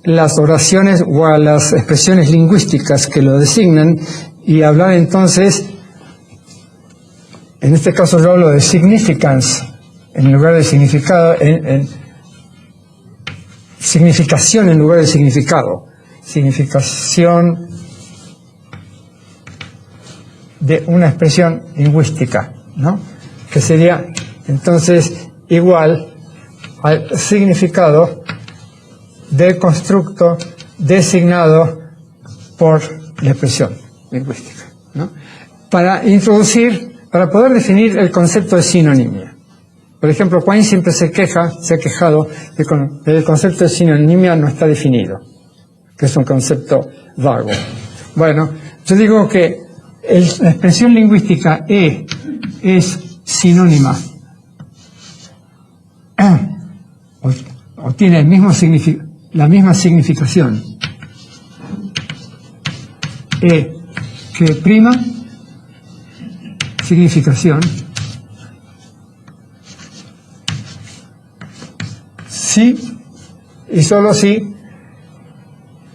las oraciones o a las expresiones lingüísticas que lo designan y hablar entonces, en este caso yo hablo de significance en lugar de significado, significación en lugar de significado, significación de una expresión lingüística, ¿no? Que sería entonces igual al significado del constructo designado por la expresión lingüística, ¿no? Para poder definir el concepto de sinonimia. Por ejemplo, Quine siempre se ha quejado de que el concepto de sinonimia no está definido, que es un concepto vago. Bueno, yo digo que la expresión lingüística es sinónima o tiene la misma significación E que prima significación si y solo si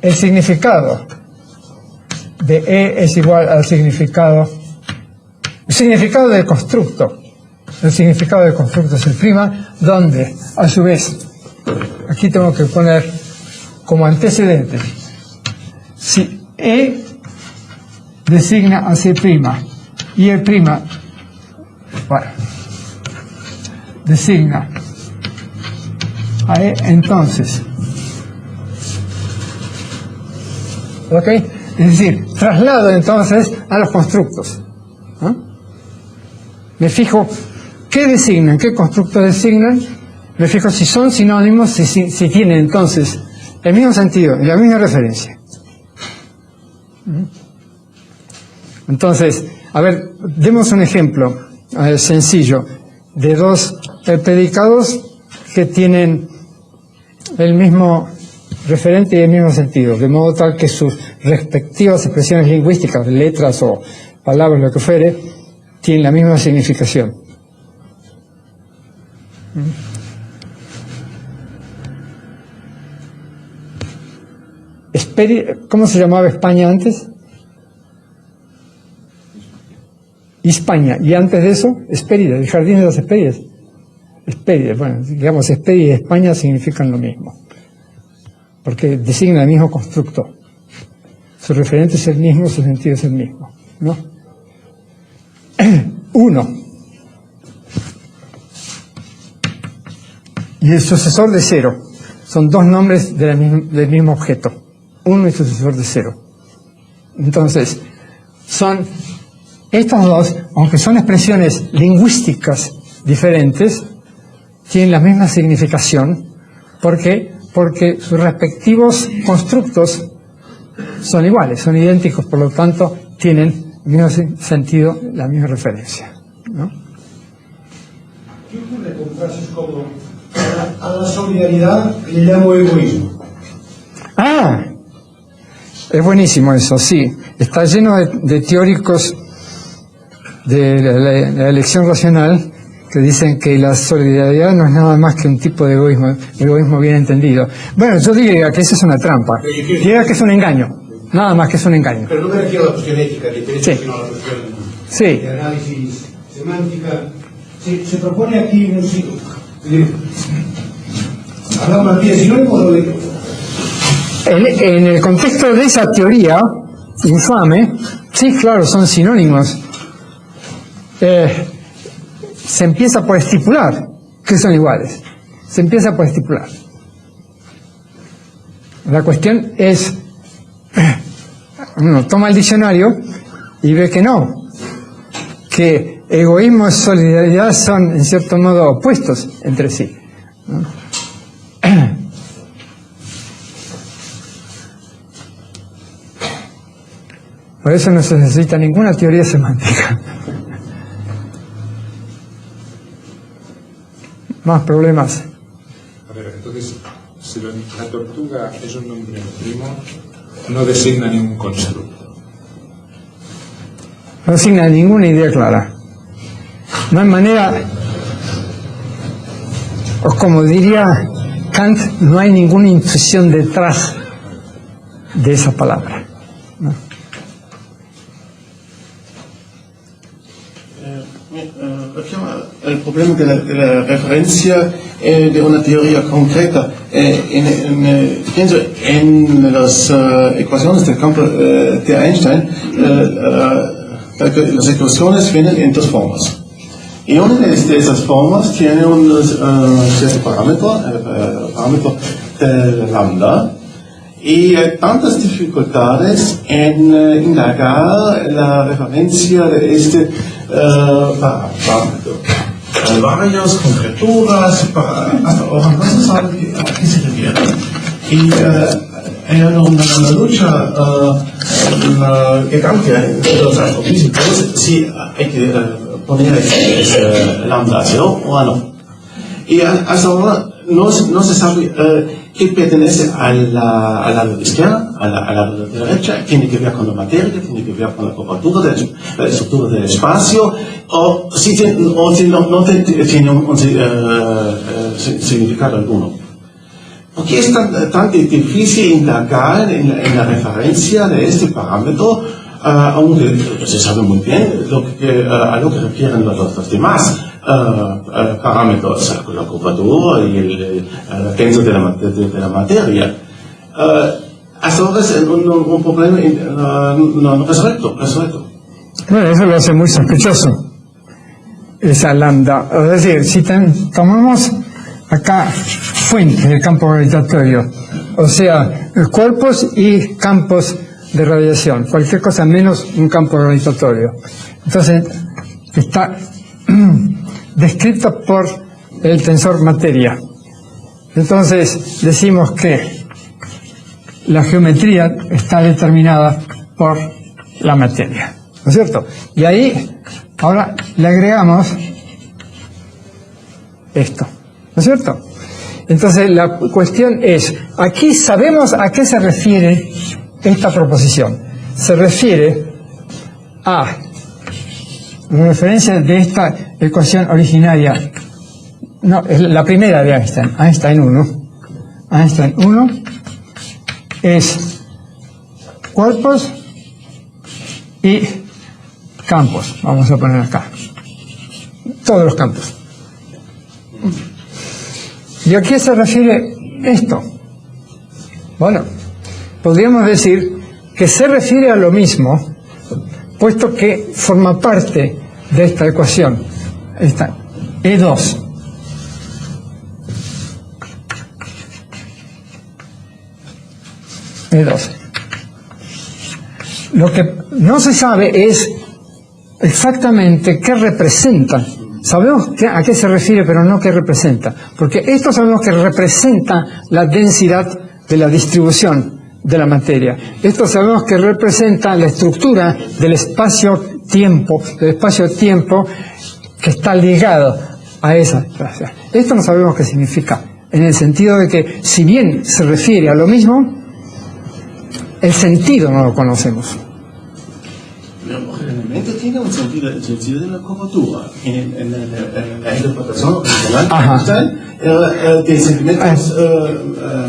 el significado de E es igual al significado del constructo. El significado del constructo es el prima, donde, a su vez, aquí tengo que poner como antecedente, si E designa a C' y E', bueno, designa a E, entonces, ¿ok? Es decir, traslado entonces a los constructos. Me fijo qué designan, qué constructos designan, me fijo si son sinónimos, si tienen entonces el mismo sentido y la misma referencia. Entonces, a ver, demos un ejemplo sencillo de dos predicados que tienen el mismo referente y el mismo sentido, de modo tal que sus respectivas expresiones lingüísticas, letras o palabras, lo que fuere, tienen la misma significación. ¿Cómo se llamaba España antes? Hispania. Y antes de eso, Hespérida, el jardín de las Hespérides. Hespérides, bueno, digamos, Hespérida y España significan lo mismo, porque designan el mismo constructo. Su referente es el mismo, su sentido es el mismo, ¿no? Uno. Y el sucesor de cero. Son dos nombres del mismo objeto. Uno y sucesor de cero. Entonces, son estos dos, aunque son expresiones lingüísticas diferentes, tienen la misma significación. ¿Por qué? Porque sus respectivos constructos son iguales, son idénticos, por lo tanto tienen el mismo sentido, la misma referencia, ¿no? ¿Qué ocurre con frases como a la solidaridad le llamo egoísmo? Ah, es buenísimo eso, sí. Está lleno de teóricos de la elección racional que dicen que la solidaridad no es nada más que un tipo de egoísmo bien entendido. Bueno, yo diría que eso es una trampa, diría que es un engaño, nada más que es un engaño. Pero no me refiero a la cuestión ética, Sí. sino a la cuestión Sí. de análisis semántica. Se propone aquí un sinónimo. Hablamos aquí de sinónimo o de... En el contexto de esa teoría infame, sí, claro, son sinónimos. Se empieza por estipular que son iguales. Se empieza por estipular. La cuestión es, uno toma el diccionario y ve que no, que egoísmo y solidaridad son en cierto modo opuestos entre sí, ¿no? Por eso no se necesita ninguna teoría semántica. Más problemas. A ver, entonces, si la tortuga es un nombre primo, no designa ningún constructo. No designa ninguna idea clara. No hay manera, o como diría Kant, no hay ninguna intuición detrás de esa palabra, ¿no? El problema de la referencia de una teoría concreta. Pienso en las ecuaciones del campo de Einstein, las ecuaciones vienen en dos formas. Y una de esas formas tiene un cierto parámetro, el parámetro de lambda, y hay tantas dificultades en indagar la referencia de este parámetro. Hay varias conjeturas, hasta ahora no se sabe a qué se refiere. Y hay una lucha gigante entre los astrofísicos si hay que poner ese lambda 0 o no. Y hasta ahora no se sabe que pertenece al lado izquierdo, al lado derecho, tiene que ver con la materia, tiene que ver con la curvatura de la estructura del espacio, o si no tiene un significado alguno. ¿Por qué es tan difícil indagar en la referencia de este parámetro, aunque se sabe muy bien a lo que refieren los demás parámetros, la curvatura y el tenso de la materia? Hasta ahora es un problema no resuelto. Bueno, eso lo hace muy sospechoso, esa lambda. Es decir, si tomamos acá fuentes del campo gravitatorio, o sea, cuerpos y campos de radiación, cualquier cosa menos un campo gravitatorio. Entonces, está descrito por el tensor materia. Entonces, decimos que la geometría está determinada por la materia, ¿no es cierto? Y ahí, ahora le agregamos esto, ¿no es cierto? Entonces la cuestión es, aquí sabemos a qué se refiere esta proposición. Se refiere a la referencia de esta ecuación originaria, no, es la primera de Einstein, Einstein 1. Einstein 1 es cuerpos y campos, vamos a poner acá, todos los campos. ¿Y a qué se refiere esto? Bueno, podríamos decir que se refiere a lo mismo, puesto que forma parte de esta ecuación, esta E2. E2. Lo que no se sabe es exactamente qué representa. Sabemos a qué se refiere, pero no qué representa. Porque esto sabemos que representa la densidad de la distribución de la materia. Esto sabemos que representa la estructura del espacio-tiempo que está ligado a esa. Esto no sabemos qué significa, en el sentido de que, si bien se refiere a lo mismo, el sentido no lo conocemos. Generalmente tiene un sentido, el sentido de la curvatura. En la interpretación original de centímetros.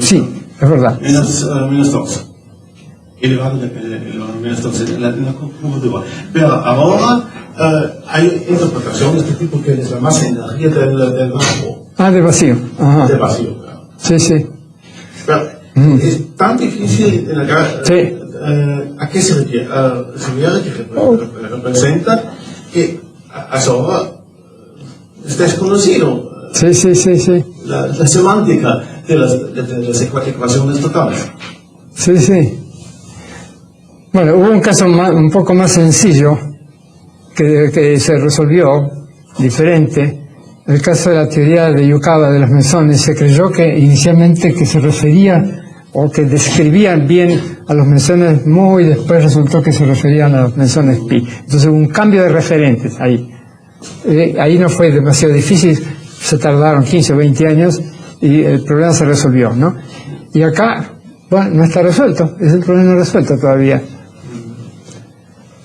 Sí, es verdad. Menos 2. Elevado menos 2 en la curvatura. Pero ahora hay interpretaciones de tipo que es la masa energía del vacío. Del vacío. Ajá. Del vacío, claro. Sí, sí. Pero es tan difícil sí. ¿A qué se refiere? Que representa que hasta ahora es desconocido. Sí. La semántica de las ecuaciones totales. Sí. Bueno, hubo un caso un poco más sencillo que se resolvió diferente. El caso de la teoría de Yukawa de los mesones. Se creyó que inicialmente que se refería o que describían bien a los mesones mu, y después resultó que se referían a los mesones pi. Entonces hubo un cambio de referentes ahí. Ahí no fue demasiado difícil, se tardaron 15 o 20 años y el problema se resolvió, ¿no? Y acá, bueno, no está resuelto, es el problema no resuelto todavía.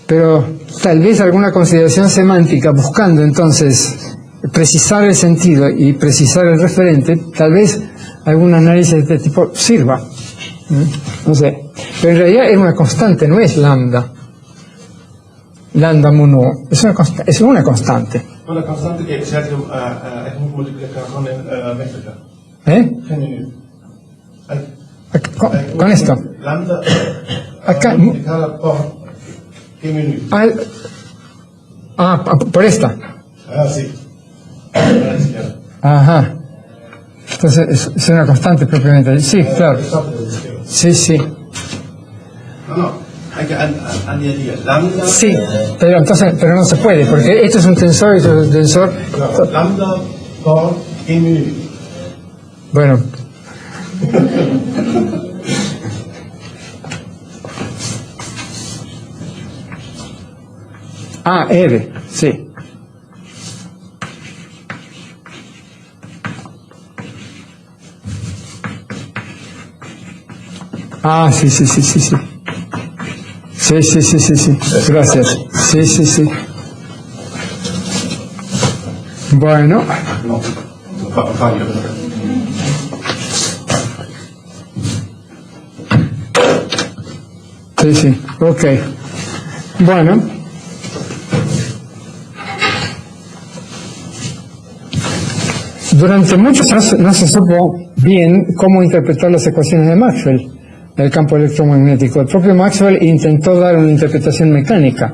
Pero tal vez alguna consideración semántica, buscando entonces precisar el sentido y precisar el referente, tal vez algún análisis de este tipo sirva. No sé. Pero en realidad es una constante, no es lambda. Lambda mu nu. Es una constante. Una constante que se hace multiplicar con el métrica. Con esto. Lambda acá multiplicada por G menú. Por esta. Sí. Ajá. Entonces es una constante propiamente. Sí, claro. Sí. No, hay que añadir lambda. Sí, pero no se puede, porque esto es un tensor y esto es un tensor. Claro, lambda por G menú. Bueno. R, sí. Ah, sí. Sí. Gracias. Sí. Bueno. No, fallo. Sí. Ok. Bueno. Durante muchos años no se supo bien cómo interpretar las ecuaciones de Maxwell del campo electromagnético. El propio Maxwell intentó dar una interpretación mecánica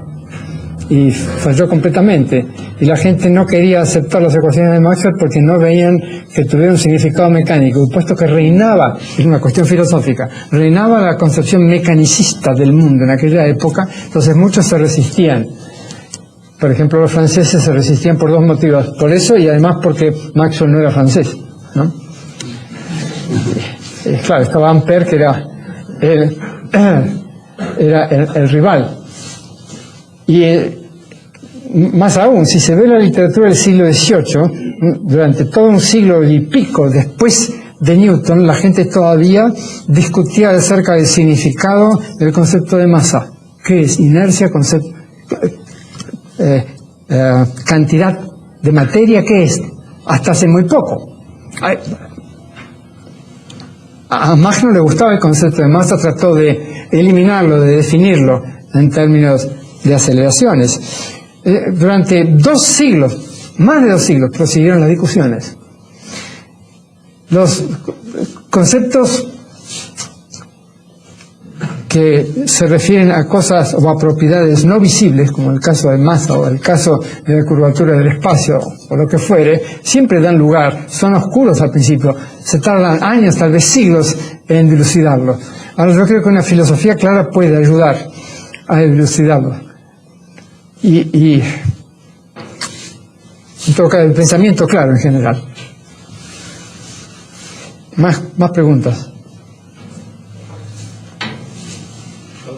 y falló completamente. Y la gente no quería aceptar las ecuaciones de Maxwell porque no veían que tuviera un significado mecánico. Y puesto que reinaba, es una cuestión filosófica, reinaba la concepción mecanicista del mundo en aquella época, entonces muchos se resistían. Por ejemplo, los franceses se resistían por dos motivos. Por eso y además porque Maxwell no era francés, ¿no? Claro, estaba Ampère, que era el rival. Y más aún, si se ve la literatura del siglo XVIII, durante todo un siglo y pico después de Newton, la gente todavía discutía acerca del significado del concepto de masa. ¿Qué es? Inercia, cantidad de materia, ¿qué es? Hasta hace muy poco. A Mach no le gustaba el concepto de masa, trató de eliminarlo, de definirlo en términos de aceleraciones. Durante 2 siglos, más de 2 siglos, prosiguieron las discusiones. Los conceptos que se refieren a cosas o a propiedades no visibles, como el caso de masa o el caso de la curvatura del espacio o lo que fuere, siempre dan lugar, son oscuros al principio, se tardan años, tal vez siglos en dilucidarlo. Ahora yo creo que una filosofía clara puede ayudar a dilucidarlo. Y toca el pensamiento claro en general. Más preguntas.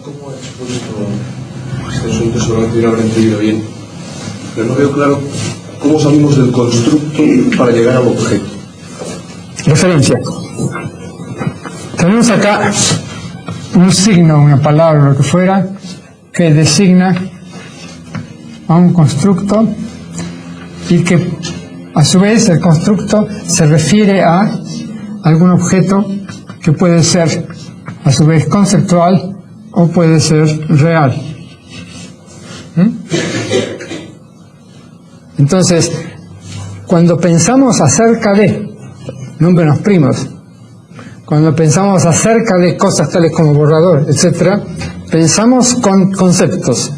¿Cómo ha expuesto este asunto? Seguramente no habrá entendido bien, pero no veo claro cómo salimos del constructo para llegar al objeto. Referencia. Tenemos acá un signo, una palabra, lo que fuera, que designa a un constructo y que a su vez el constructo se refiere a algún objeto que puede ser a su vez conceptual o puede ser real. Entonces, cuando pensamos acerca de números primos, cuando pensamos acerca de cosas tales como borrador, etcétera, pensamos con conceptos.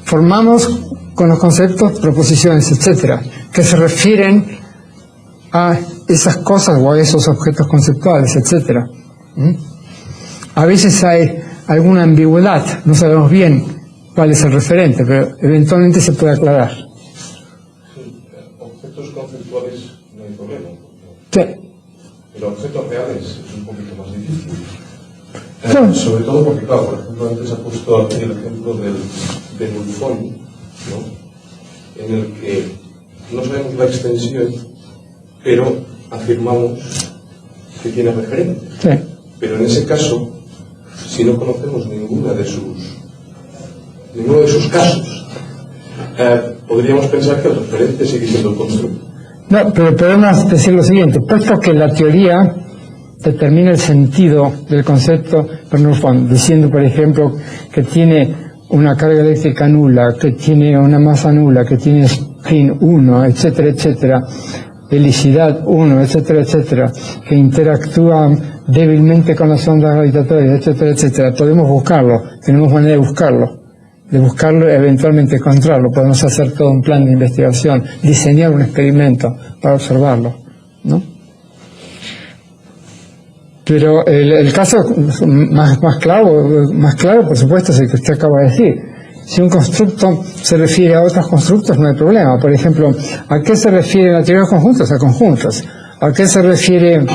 Formamos con los conceptos proposiciones, etcétera, que se refieren a esas cosas o a esos objetos conceptuales, etcétera. A veces hay alguna ambigüedad, no sabemos bien cuál es el referente, pero eventualmente se puede aclarar. Sí, objetos conceptuales no hay problema. Sí. Pero objetos reales es un poquito más difícil. Sí. Sobre todo porque, claro, por ejemplo, antes ha puesto aquí el ejemplo del Ulfón, ¿no? En el que no sabemos la extensión, pero afirmamos que tiene referente. Sí. Pero en ese caso, si no conocemos ninguno de sus casos, podríamos pensar que el referente sigue siendo el constructo. No, pero podemos decir lo siguiente: puesto que la teoría determina el sentido del concepto Bernoulli, diciendo, por ejemplo, que tiene una carga eléctrica nula, que tiene una masa nula, que tiene spin 1, etcétera, etcétera, helicidad 1, etcétera, etcétera, que interactúa débilmente con las ondas gravitatorias, etcétera, etcétera. Podemos buscarlo, tenemos manera de buscarlo y eventualmente encontrarlo. Podemos hacer todo un plan de investigación, diseñar un experimento para observarlo, ¿no? Pero el caso más claro, por supuesto, es el que usted acaba de decir. Si un constructo se refiere a otros constructos, no hay problema. Por ejemplo, ¿a qué se refiere la teoría de conjuntos? A conjuntos. ¿A qué se refiere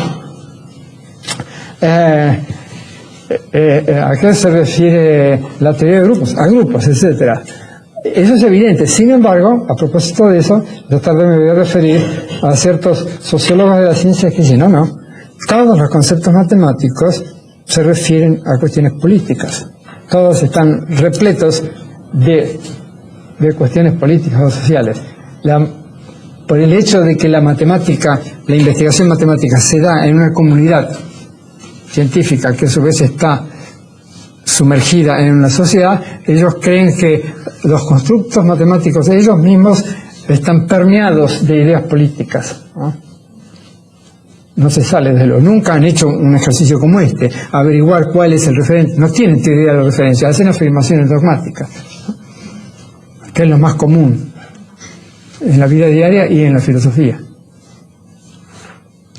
la teoría de grupos? A grupos, etcétera. Eso es evidente. Sin embargo, a propósito de eso, yo tarde me voy a referir a ciertos sociólogos de la ciencia que dicen, no, todos los conceptos matemáticos se refieren a cuestiones políticas. Todos están repletos de cuestiones políticas o sociales. Por el hecho de que la matemática, la investigación matemática se da en una comunidad científica que a su vez está sumergida en una sociedad, ellos creen que los constructos matemáticos de ellos mismos están permeados de ideas políticas, ¿no? No se sale de lo. Nunca han hecho un ejercicio como este, averiguar cuál es el referente. No tienen teoría de la referencia, hacen afirmaciones dogmáticas, ¿no? Que es lo más común en la vida diaria y en la filosofía,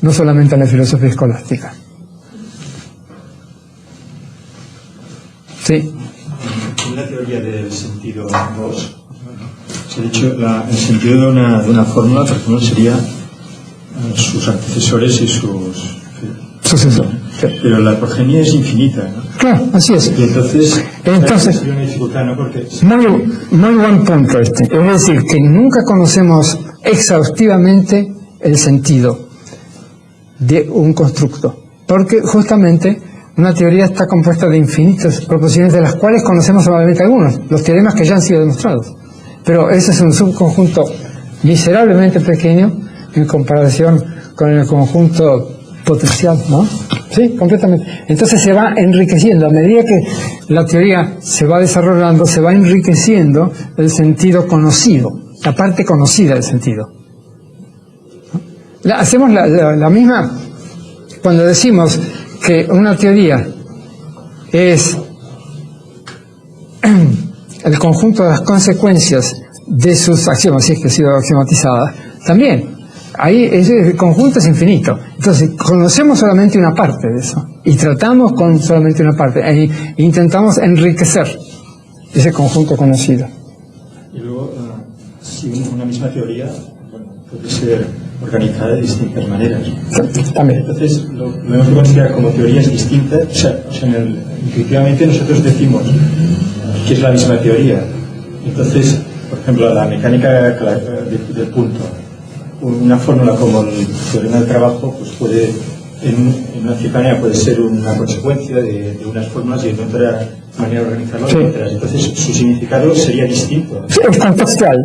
no solamente en la filosofía escolástica. Sí. En la teoría del sentido 2, se ha dicho el sentido de una fórmula, por ejemplo, sería sus antecesores y sus sucesores. Sí. Pero la progenie es infinita, ¿no? Claro, así es. Y entonces sería una dificultad, ¿no? Porque muy buen punto este. Es decir, que nunca conocemos exhaustivamente el sentido de un constructo, porque justamente una teoría está compuesta de infinitas proposiciones, de las cuales conocemos solamente algunos, los teoremas que ya han sido demostrados. Pero ese es un subconjunto miserablemente pequeño en comparación con el conjunto potencial, ¿no? Sí, completamente. Entonces se va enriqueciendo. A medida que la teoría se va desarrollando, se va enriqueciendo el sentido conocido, la parte conocida del sentido. Hacemos la misma cuando decimos que una teoría es el conjunto de las consecuencias de sus axiomas, si es que ha sido axiomatizada. También ahí ese conjunto es infinito. Entonces conocemos solamente una parte de eso y tratamos con solamente una parte e intentamos enriquecer ese conjunto conocido. Y luego, si una misma teoría, bueno, puede ser organizada de distintas maneras. También. Entonces lo hemos de considerar como teorías distintas. O sea, intuitivamente nosotros decimos que es la misma teoría. Entonces, por ejemplo, la mecánica del punto, una fórmula como el teorema del trabajo, pues puede, en una cierta manera, puede ser una consecuencia de unas fórmulas y en otra manera organizarlo de otras. Entonces, su significado sería distinto. Sí, es contextual.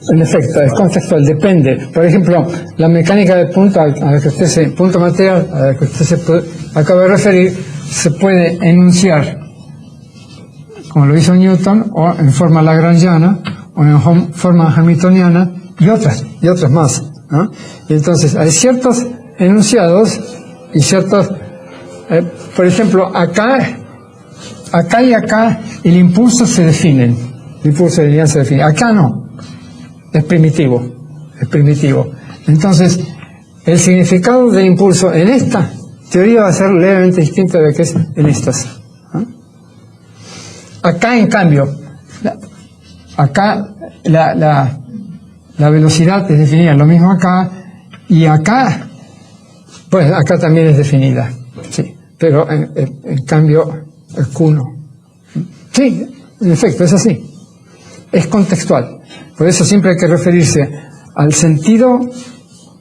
En efecto, es contextual, depende. Por ejemplo, la mecánica del punto a la que usted punto material a la que usted se acaba de referir, se puede enunciar como lo hizo Newton, o en forma lagrangiana, o en forma hamiltoniana, y otras más, ¿no? Y entonces hay ciertos enunciados y ciertos, por ejemplo, acá y acá el impulso se definen, el impulso de lineal se define, acá no. Es primitivo. Entonces, el significado del impulso en esta teoría va a ser levemente distinto de lo que es en estas, ¿no? Acá, en cambio, la velocidad es definida, lo mismo acá, y acá, pues acá también es definida, sí, pero en cambio el Q no. Sí, en efecto, es así. Es contextual. Por eso siempre hay que referirse al sentido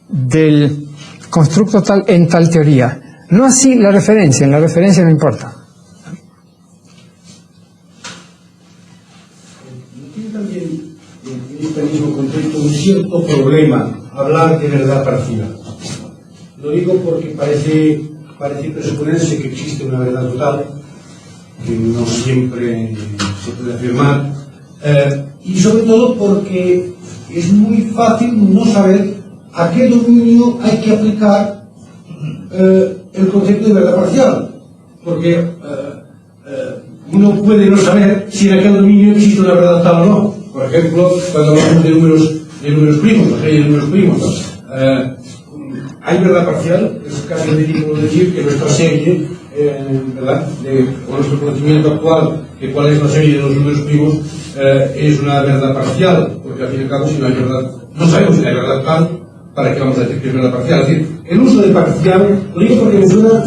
del constructo tal en tal teoría. No así la referencia, en la referencia no importa. Tiene también en este mismo contexto un cierto problema hablar de verdad parcial. Lo digo porque parece presuponerse que existe una verdad total, que no siempre se puede afirmar. Y sobre todo porque es muy fácil no saber a qué dominio hay que aplicar el concepto de verdad parcial, porque uno puede no saber si en aquel dominio existe una verdad tal o no. Por ejemplo, cuando hablamos de números primos, la serie de números primos, hay verdad parcial. Es casi ridículo decir que nuestra serie, ¿verdad?, con nuestro conocimiento actual de cuál es la serie de los números primos, es una verdad parcial, porque al fin y al cabo, si no hay verdad, no sabemos si hay verdad tal, ¿para qué vamos a decir que es verdad parcial? Es decir, el uso de parcial, lo digo porque me suena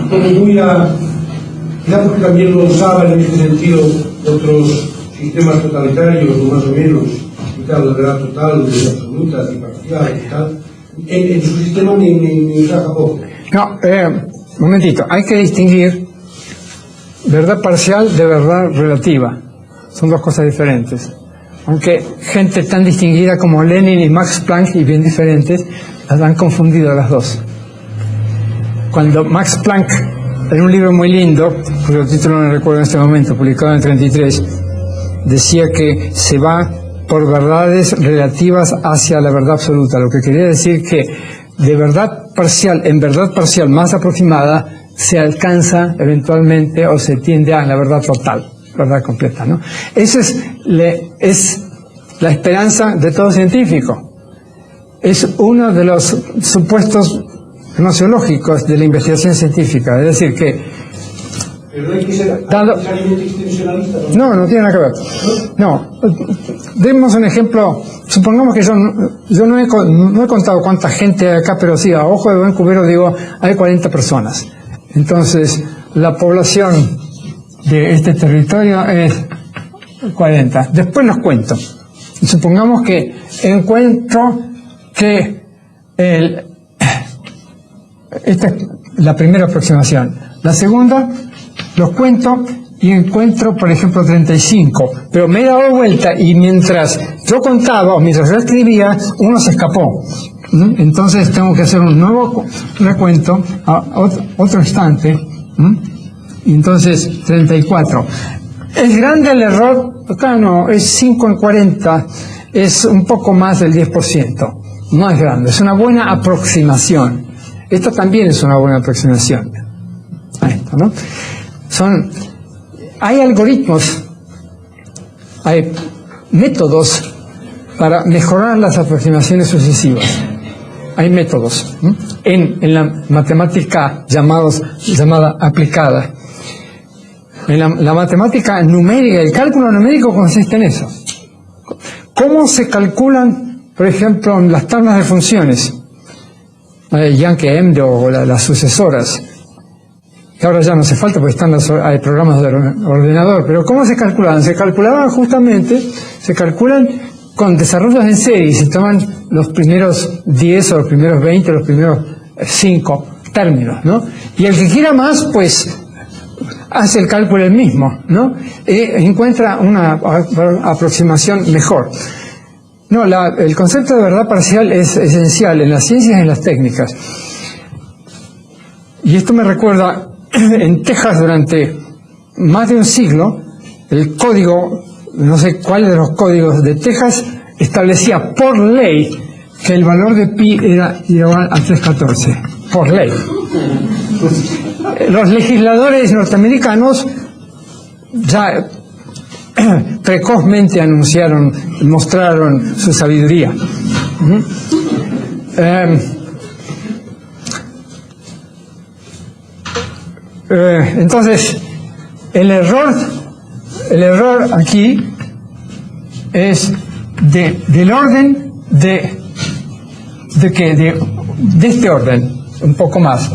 como muy quizá porque también lo usaban en este sentido otros sistemas totalitarios, o más o menos, y tal, de verdad total, de absolutas y parciales y tal. En su sistema me encaja poco. No, momentito, hay que distinguir verdad parcial de verdad relativa. Son dos cosas diferentes. Aunque gente tan distinguida como Lenin y Max Planck, y bien diferentes, las han confundido las dos. Cuando Max Planck, en un libro muy lindo, cuyo título no recuerdo en este momento, publicado en el 33, decía que se va por verdades relativas hacia la verdad absoluta, lo que quería decir que de verdad parcial en verdad parcial más aproximada se alcanza eventualmente o se tiende a la verdad total, verdad completa, ¿no? Esa es la esperanza de todo científico. Es uno de los supuestos gnoseológicos de la investigación científica, es decir que Pero no hay que ser necesariamente extensionalista, ¿no? no tiene nada que ver. No, demos un ejemplo. Supongamos que yo no he contado cuánta gente hay acá, pero sí, a ojo de buen cubero digo, hay 40 personas. Entonces, la población de este territorio es 40. Después los cuento. Supongamos que encuentro que esta es la primera aproximación. La segunda, los cuento y encuentro, por ejemplo, 35. Pero me he dado vuelta y mientras yo contaba o mientras yo escribía, uno se escapó. Entonces tengo que hacer un nuevo recuento a otro instante. Y entonces 34. ¿Es grande el error? Acá no, es 5 en 40, es un poco más del 10%. No es grande, es una buena aproximación. Esta también es una buena aproximación a esto, ¿no? Hay algoritmos, hay métodos para mejorar las aproximaciones sucesivas. Hay métodos en la matemática llamada aplicada. En la matemática numérica, el cálculo numérico consiste en eso. ¿Cómo se calculan, por ejemplo, las tablas de funciones? Yankee-Emde o las sucesoras, que ahora ya no hace falta porque hay programas de ordenador, pero ¿cómo se calculaban? Se calculaban con desarrollos en serie, se toman los primeros 10 o los primeros 20 o los primeros 5 términos, ¿no? Y el que quiera más, pues hace el cálculo él mismo, ¿no? Encuentra una aproximación mejor. No, el concepto de verdad parcial es esencial en las ciencias y en las técnicas. Y esto me recuerda, en Texas durante más de un siglo, el código, no sé cuál de los códigos de Texas, establecía por ley que el valor de pi era igual a 314. Por ley. Los legisladores norteamericanos ya precozmente mostraron su sabiduría. Entonces, el error aquí es del orden de este orden, un poco más.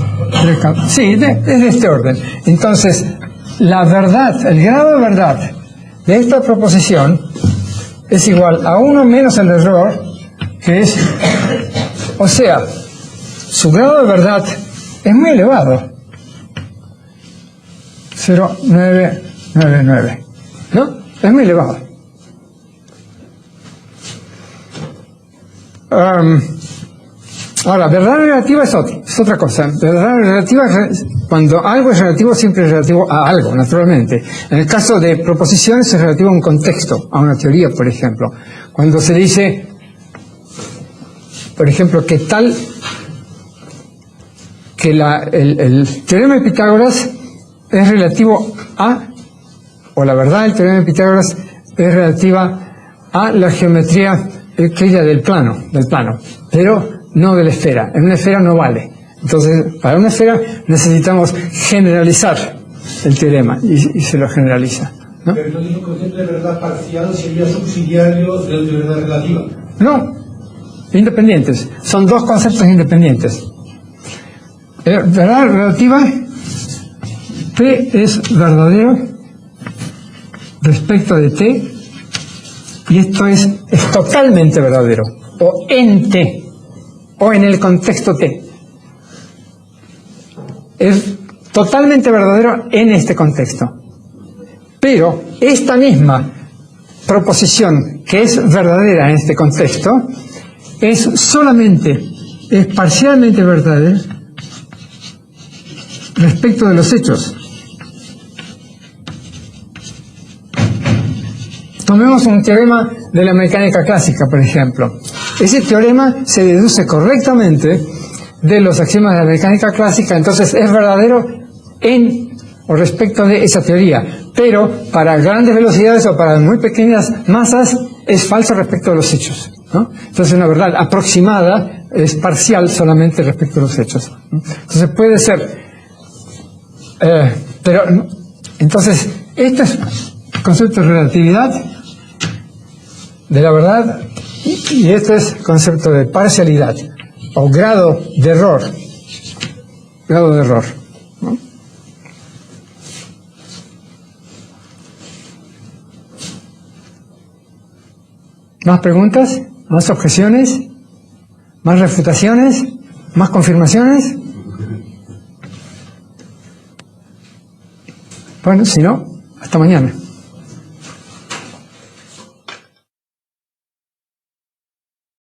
Sí, es de este orden. Entonces, la verdad, el grado de verdad de esta proposición es igual a 1 menos el error, que es, o sea, su grado de verdad es muy elevado. 0,999, ¿no? Es muy elevado. Ahora, verdad relativa es otra cosa. Verdad relativa, cuando algo es relativo, siempre es relativo a algo, naturalmente. En el caso de proposiciones es relativo a un contexto, a una teoría, por ejemplo. Cuando se dice, por ejemplo, que el teorema de Pitágoras es relativo a, o la verdad del teorema de Pitágoras es relativa a la geometría euclídea del plano, pero no de la esfera. En una esfera no vale. Entonces, para una esfera necesitamos generalizar el teorema y se lo generaliza, ¿no? Pero entonces el concepto de verdad parcial sería subsidiario del de verdad relativa. No, independientes. Son dos conceptos independientes. Verdad relativa, P es verdadero respecto de T, y esto es totalmente verdadero, o en T, o en el contexto T. Es totalmente verdadero en este contexto. Pero esta misma proposición que es verdadera en este contexto es parcialmente verdadera respecto de los hechos. Tomemos un teorema de la mecánica clásica, por ejemplo. Ese teorema se deduce correctamente de los axiomas de la mecánica clásica, entonces es verdadero respecto de esa teoría, pero para grandes velocidades o para muy pequeñas masas es falso respecto de los hechos, ¿no? Entonces una verdad aproximada es parcial solamente respecto de los hechos, ¿no? Entonces puede ser, entonces este es el concepto de relatividad de la verdad y este es el concepto de parcialidad o grado de error, ¿no? ¿Más preguntas? ¿Más objeciones? ¿Más refutaciones? ¿Más confirmaciones? Bueno, si no, hasta mañana.